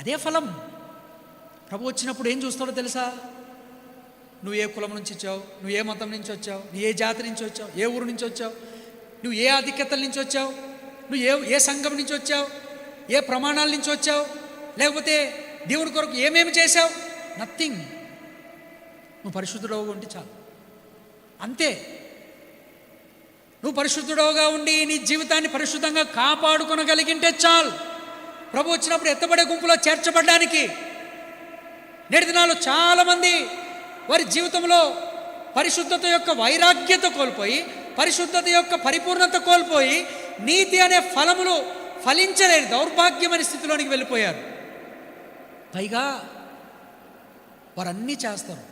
అదే ఫలం. ప్రభు వచ్చినప్పుడు ఏం చూస్తాడో తెలుసా? నువ్వు ఏ కులం నుంచి వచ్చావు, నువ్వు ఏ మతం నుంచి వచ్చావు, నువ్వు ఏ జాతి నుంచి వచ్చావు, ఏ ఊరు నుంచి వచ్చావు, నువ్వు ఏ ఆధిక్యతల నుంచి వచ్చావు, నువ్వు ఏ సంఘం నుంచి వచ్చావు, ఏ ప్రమాణాల నుంచి వచ్చావు, లేకపోతే దేవుడి కొరకు ఏమేమి చేశావు, నథింగ్. నువ్వు పరిశుద్ధుడవుగా ఉంటే చాలు, అంతే. నువ్వు పరిశుద్ధుడవుగా ఉండి నీ జీవితాన్ని పరిశుద్ధంగా కాపాడుకొనగలిగింటే చాలు. ప్రభు వచ్చినప్పుడు ఎత్తబడే గుంపులో చేర్చబడ్డానికి. నేటి దినాల్లో చాలామంది వారి జీవితంలో పరిశుద్ధత యొక్క వైరాగ్యత కోల్పోయి, పరిశుద్ధత యొక్క పరిపూర్ణత కోల్పోయి, నీతి అనే ఫలములు ఫలించలేని దౌర్భాగ్యమైన స్థితిలోనికి వెళ్ళిపోయారు. పైగా వారు అన్నీ చేస్తారు,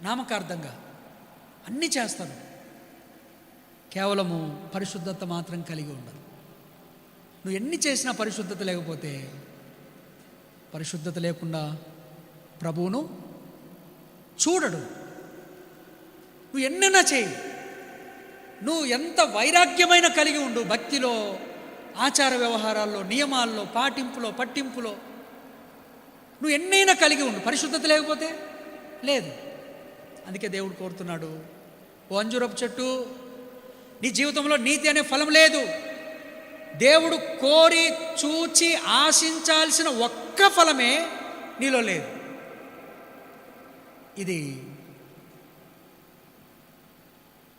నామకార్థంగా అన్నీ చేస్తారు, కేవలము పరిశుద్ధత మాత్రం కలిగి ఉండరు. నువ్వు ఎన్ని చేసినా పరిశుద్ధత లేకపోతే, పరిశుద్ధత లేకుండా ప్రభువును చూడడు. నువ్వు ఎన్నైనా చేయి, నువ్వు ఎంత వైరాగ్యమైన కలిగి ఉండు, భక్తిలో, ఆచార వ్యవహారాల్లో, నియమాల్లో, పట్టింపులో నువ్వు ఎన్నైనా కలిగి ఉండు, పరిశుద్ధత లేకపోతే లేదు. అందుకే దేవుడు కోరుతున్నాడు, ఓ అంజూరపు చెట్టు, నీ జీవితంలో నీతి అనే ఫలం లేదు. దేవుడు కోరి చూచి ఆశించాల్సిన ఒక్క ఫలమే నీలో లేదు. ఇది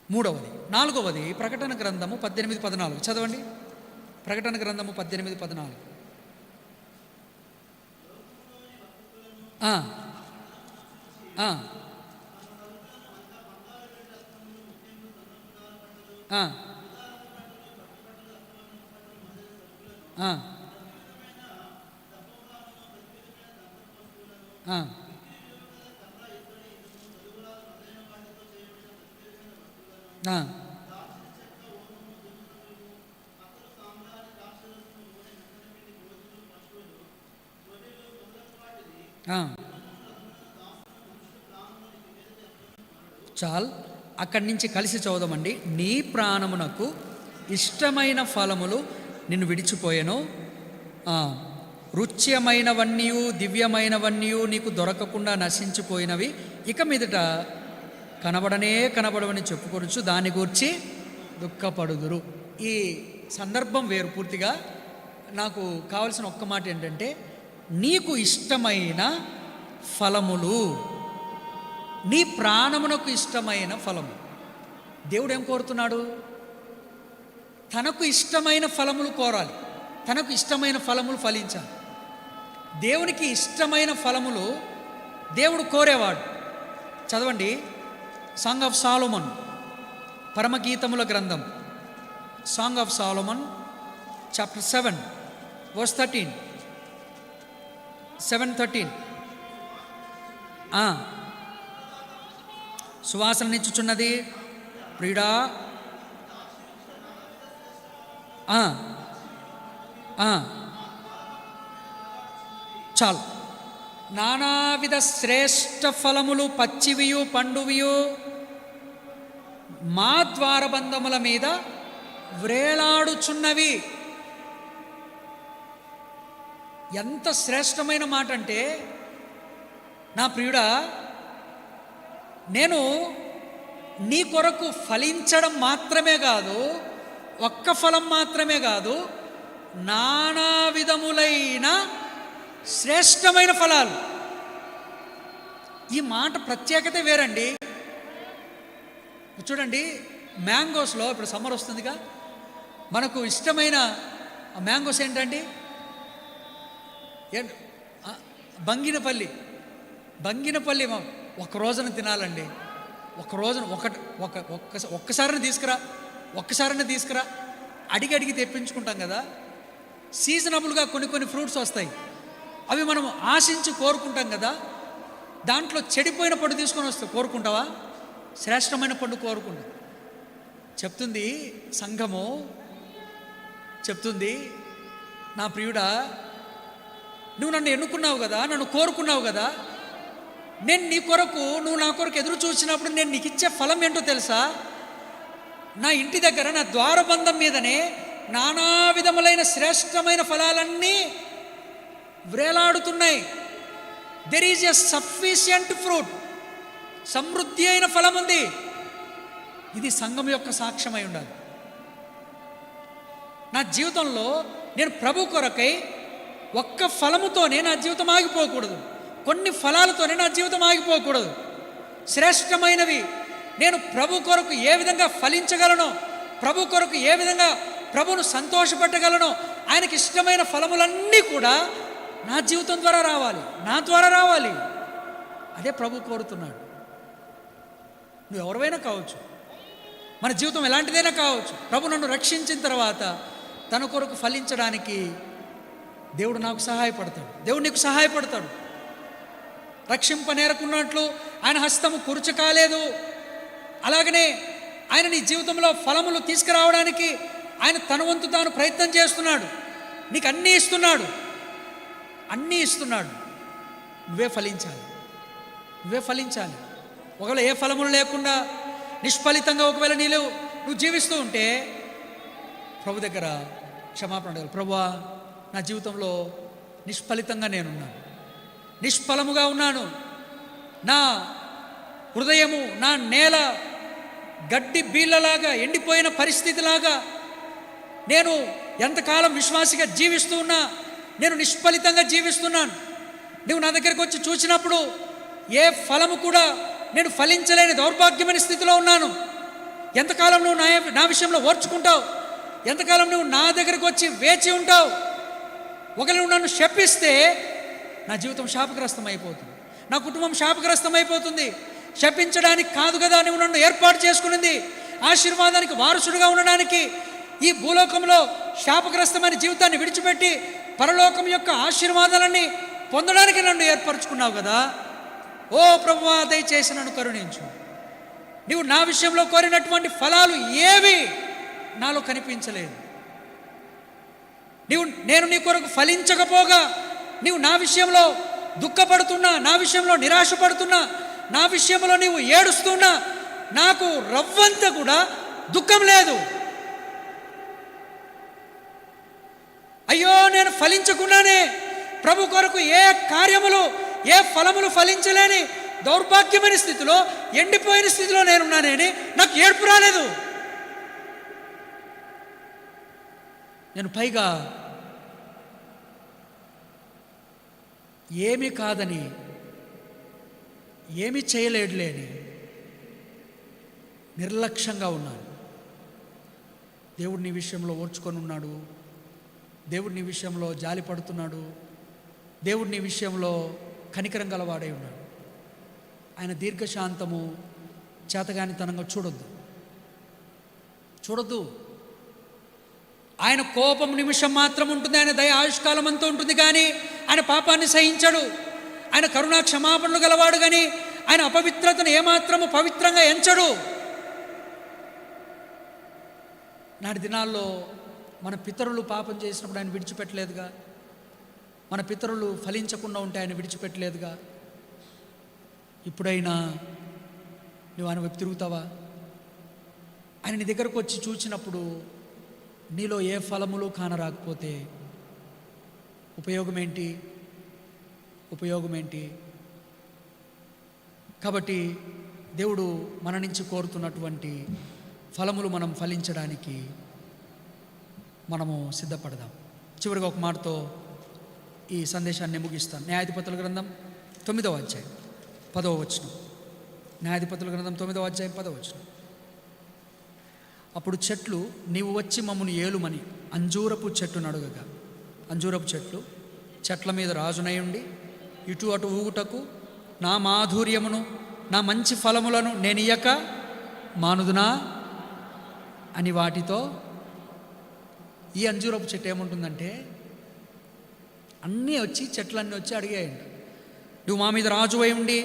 మూడవది. నాలుగవది ప్రకటన గ్రంథము 18:14 చదవండి. ప్రకటన గ్రంథము 18:14. చాలు, అక్కడి నుంచి కలిసి చదువుదామండి. నీ ప్రాణమునకు ఇష్టమైన ఫలములు నిన్ను విడిచిపోయెను, రుచ్యమైనవన్నీ దివ్యమైనవన్నీ నీకు దొరకకుండా నశించిపోయినవి, ఇక మీదట కనబడవని చెప్పుకొనొచ్చు, దాని గూర్చి దుఃఖపడుదురు. ఈ సందర్భం వేరు పూర్తిగా. నాకు కావాల్సిన ఒక్క మాట ఏంటంటే, నీకు ఇష్టమైన ఫలములు, నీ ప్రాణమునకు ఇష్టమైన ఫలము. దేవుడు ఏం కోరుతున్నాడు? తనకు ఇష్టమైన ఫలములు కోరాలి, తనకు ఇష్టమైన ఫలములు ఫలించాలి. దేవునికి ఇష్టమైన ఫలములు దేవుడు కోరేవాడు. చదవండి, సాంగ్ ఆఫ్ సాలోమన్, పరమగీతముల గ్రంథం, సాంగ్ ఆఫ్ సాలోమన్ చాప్టర్ 7 verse 13, 7:13. సువాసననిచ్చుచున్నది ప్రియుడా, చాలు. నానావిధ శ్రేష్ఠ ఫలములు పచ్చివియు పండువియు మా ద్వారబంధముల మీద వ్రేలాడుచున్నవి. ఎంత శ్రేష్టమైన మాట అంటే, నా ప్రియుడా, నేను నీ కొరకు ఫలించడం మాత్రమే కాదు, ఒక్క ఫలం మాత్రమే కాదు, నానా విధములైన శ్రేష్టమైన ఫలాలు. ఈ మాట ప్రత్యేకత వేరండి. చూడండి, మ్యాంగోస్లో ఇప్పుడు సమ్మర్ వస్తుందిగా, మనకు ఇష్టమైన మ్యాంగోస్ ఏంటండి? బంగినపల్లి ఒక రోజున తినాలండి. ఒక రోజున ఒక్కసారిని తీసుకురా అడిగి తెప్పించుకుంటాం కదా. సీజనబుల్గా కొన్ని ఫ్రూట్స్ వస్తాయి, అవి మనం ఆశించి కోరుకుంటాం కదా. దాంట్లో చెడిపోయిన పండు తీసుకొని వస్తే కోరుకుంటావా? శ్రేష్టమైన పండు కోరుకుంటా. చెప్తుంది సంఘము, చెప్తుంది, నా ప్రియుడా, నువ్వు నన్ను ఎన్నుకున్నావు కదా, నన్ను కోరుకున్నావు కదా, నేను నీ కొరకు, నువ్వు నా కొరకు ఎదురు చూసినప్పుడు నేను నీకు ఇచ్చే ఫలం ఏంటో తెలుసా? నా ఇంటి దగ్గర, నా ద్వారబంధం మీదనే నానా విధములైన శ్రేష్టమైన ఫలాలన్నీ వ్రేలాడుతున్నాయి. There is a sufficient fruit, సమృద్ధి అయిన ఫలం ఉంది. ఇది సంఘం యొక్క సాక్ష్యమై ఉండాలి. నా జీవితంలో నేను ప్రభు కొరకై ఒక్క ఫలముతోనే నా జీవితం ఆగిపోకూడదు, కొన్ని ఫలాలతోనే నా జీవితం ఆగిపోకూడదు. శ్రేష్టమైనవి నేను ప్రభు కొరకు ఏ విధంగా ఫలించగలనో, ప్రభు కొరకు ఏ విధంగా ప్రభును సంతోషపెట్టగలనో, ఆయనకి ఇష్టమైన ఫలములన్నీ కూడా నా జీవితం ద్వారా రావాలి, నా ద్వారా రావాలి. అదే ప్రభు కోరుతున్నాడు. నువ్వు ఎవరివైనా కావచ్చు, మన జీవితం ఎలాంటిదైనా కావచ్చు, ప్రభు నన్ను రక్షించిన తర్వాత తన కొరకు ఫలించడానికి దేవుడు నాకు సహాయపడతాడు, దేవుడు నీకు సహాయపడతాడు. రక్షింపనేరకున్నట్లు ఆయన హస్తము కురుచ కాలేదు. అలాగనే ఆయన నీ జీవితంలో ఫలములు తీసుకురావడానికి ఆయన తన వంతు తాను ప్రయత్నం చేస్తున్నాడు. నీకు అన్నీ ఇస్తున్నాడు. నువ్వే ఫలించాలి. ఒకవేళ ఏ ఫలములు లేకుండా నిష్ఫలితంగా ఒకవేళ నువ్వు జీవిస్తూ ఉంటే ప్రభు దగ్గర క్షమాపణ అడగాలి. ప్రభువా, నా జీవితంలో నిష్ఫలితంగా నేనున్నాను, నిష్ఫలముగా ఉన్నాను. నా హృదయము, నా నేల గడ్డి బీళ్ళలాగా ఎండిపోయిన పరిస్థితిలాగా నేను ఎంతకాలం విశ్వాసిగా జీవిస్తూ ఉన్నా నేను నిష్ఫలితంగా జీవిస్తున్నాను. నువ్వు నా దగ్గరకు వచ్చి చూసినప్పుడు ఏ ఫలము కూడా నేను ఫలించలేని దౌర్భాగ్యమైన స్థితిలో ఉన్నాను. ఎంతకాలం నువ్వు నా విషయంలో ఓర్చుకుంటావు? ఎంతకాలం నువ్వు నా దగ్గరకు వచ్చి వేచి ఉంటావు? ఒకవేళ నువ్వు నన్ను శపిస్తే నా జీవితం శాపగ్రస్తం అయిపోతుంది, నా కుటుంబం శాపగ్రస్తం అయిపోతుంది. శపించడానికి కాదు కదా నువ్వు నన్ను ఏర్పాటు చేసుకునింది, ఆశీర్వాదానికి వారసుడిగా ఉండడానికి. ఈ భూలోకంలో శాపగ్రస్తమైన జీవితాన్ని విడిచిపెట్టి పరలోకం యొక్క ఆశీర్వాదాలన్నీ పొందడానికి నన్ను ఏర్పరచుకున్నావు కదా. ఓ ప్రభువా, దయచేసి నన్ను కరుణించు. నీవు నా విషయంలో కోరినటువంటి ఫలాలు ఏవి నాలో కనిపించలేదు. నేను నీ కొరకు ఫలించకపోగా నీవు నా విషయంలో దుఃఖపడుతున్నా, నా విషయంలో నిరాశపడుతున్నా, నా విషయంలో నీవు ఏడుస్తున్నా నాకు రవ్వంత కూడా దుఃఖం లేదు. అయ్యో, నేను ఫలించకుండానే ప్రభు కొరకు ఏ కార్యములు, ఏ ఫలములు ఫలించలేని దౌర్భాగ్యమైన స్థితిలో, ఎండిపోయిన స్థితిలో నేనున్నానని నాకు ఏడుపు రాలేదు. నేను పైగా ఏమీ కాదని, ఏమీ చేయలేడులేని నిర్లక్ష్యంగా ఉన్నాను. దేవుడు నీ విషయంలో ఓర్చుకొని ఉన్నాడు. దేవుడు నీ విషయంలో జాలి పడుతున్నాడు. దేవుడు నీ విషయంలో కనికరం గలవాడై ఉన్నాడు. ఆయన దీర్ఘశాంతము, చేతగానితనంగా చూడొద్దు. ఆయన కోపం నిమిషం మాత్రం ఉంటుంది, ఆయన దయ ఆయుష్కాలం అంతా ఉంటుంది. కానీ ఆయన పాపాన్ని సహించడు. ఆయన కరుణా క్షమాపణలు గలవాడు, కానీ ఆయన అపవిత్రతను ఏమాత్రము పవిత్రంగా ఎంచడు. నాటి దినాల్లో మన పితరులు పాపం చేసినప్పుడు ఆయన విడిచిపెట్టలేదుగా. మన పితరులు ఫలించకుండా ఉంటే ఆయన విడిచిపెట్టలేదుగా. ఇప్పుడైనా నువ్వు ఆయన వైపు తిరుగుతావా? ఆయన నీ దగ్గరకు వచ్చి చూచినప్పుడు నీలో ఏ ఫలములు కానరాకపోతే ఉపయోగం ఏంటి? కాబట్టి దేవుడు మన నుంచి కోరుతున్నటువంటి ఫలములు మనం ఫలించడానికి మనము సిద్ధపడదాం. చివరిగా ఒక మాటతో ఈ సందేశాన్ని ముగిస్తాను. న్యాయాధిపతుల గ్రంథం 9వ అధ్యాయం 10వ వచనం. న్యాయాధిపతుల గ్రంథం 9వ అధ్యాయం 10వ వచనం. అప్పుడు చెట్లు నీవు వచ్చి మమ్మను ఏలుమని అంజూరపు చెట్టును అడుగగా, అంజూరపు చెట్ల మీద రాజునై ఉండి ఇటు అటు ఊగుటకు నా మాధుర్యమును నా మంచి ఫలములను నేను ఇయ్యక మానుదునా అని వాటితో. ఈ అంజూరపు చెట్టు ఏముంటుందంటే, చెట్లన్నీ వచ్చి అడిగాయండి, నువ్వు మా మీద రాజువై ఉండి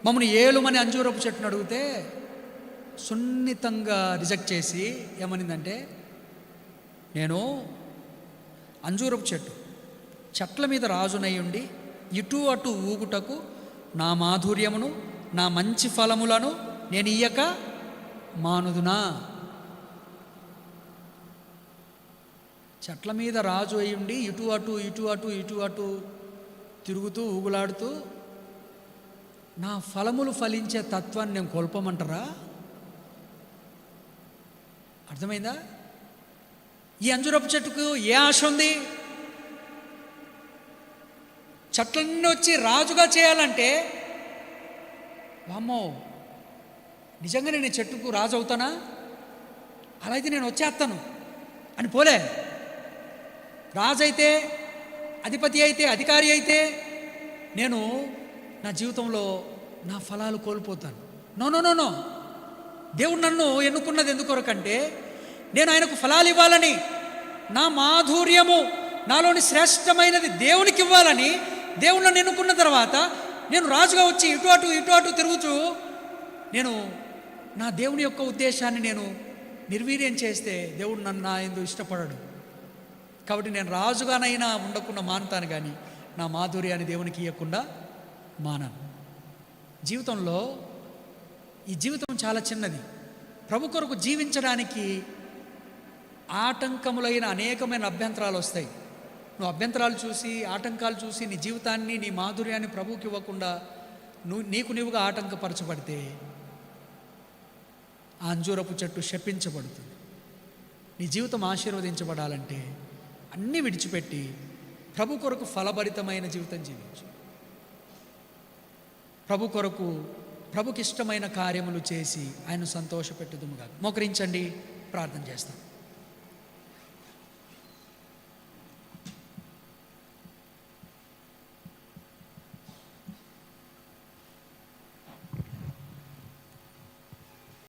మమ్మల్ని ఏలుమని అంజూరపు చెట్టును అడిగితే సున్నితంగా రిజెక్ట్ చేసి ఏమనిందంటే, నేను అంజూరపు చెట్ల మీద రాజునై ఉండి ఇటు అటు ఊగుటకు నా మాధుర్యమును నా మంచి ఫలములను నేను ఇయ్యక మానుదునా. చెట్ల మీద రాజు అయి ఉండి ఇటు అటు తిరుగుతూ ఊగులాడుతూ నా ఫలములు ఫలించే తత్వాన్ని నేను కోల్పోమంటారా? అర్థమైందా? ఈ అంజూరపు చెట్టుకు ఏ ఆశ ఉంది? చెట్లన్నీ వచ్చి రాజుగా చేయాలంటే, వామ్మో నిజంగా నేను చెట్టుకు రాజు అవుతానా? అలా అయితే నేను వచ్చేస్తాను అని పోలే. రాజు అయితే, అధిపతి అయితే, అధికారి అయితే నేను నా జీవితంలో నా ఫలాలు కోల్పోతాను. నో. దేవుడు నన్ను ఎన్నుకున్నది ఎందుకొరకంటే, నేను ఆయనకు ఫలాలు ఇవ్వాలని, నా మాధుర్యము నాలోని శ్రేష్టమైనది దేవునికి ఇవ్వాలని దేవుడు నన్ను ఎన్నుకున్న తర్వాత నేను రాజుగా వచ్చి ఇటు అటు తిరుగుతూ నేను నా దేవుని యొక్క ఉద్దేశాన్ని నేను నిర్వీర్యం చేస్తే దేవుడు నన్ను నా యందు ఇష్టపడడు. కాబట్టి నేను రాజుగానైనా ఉండకుండా మానుతాను, కానీ నా మాధుర్యాన్ని దేవునికి ఇవ్వకుండా మానను. జీవితంలో ఈ జీవితం చాలా చిన్నది. ప్రభు కొరకు జీవించడానికి ఆటంకములైన అనేకమైన అభ్యంతరాలు వస్తాయి. నువ్వు అభ్యంతరాలు చూసి, ఆటంకాలు చూసి నీ జీవితాన్ని, నీ మాధుర్యాన్ని ప్రభువుకి ఇవ్వకుండా నీవుగా ఆటంకపరచబడితే ఆ అంజూరపు చెట్టు శపించబడుతుంది. నీ జీవితం ఆశీర్వదించబడాలంటే అన్నీ విడిచిపెట్టి ప్రభు కొరకు ఫలభరితమైన జీవితం జీవించు. ప్రభు కొరకు ప్రభుకి ఇష్టమైన కార్యములు చేసి ఆయన సంతోషపెట్టుదుముగా. మోకరించండి, ప్రార్థన చేస్తాం.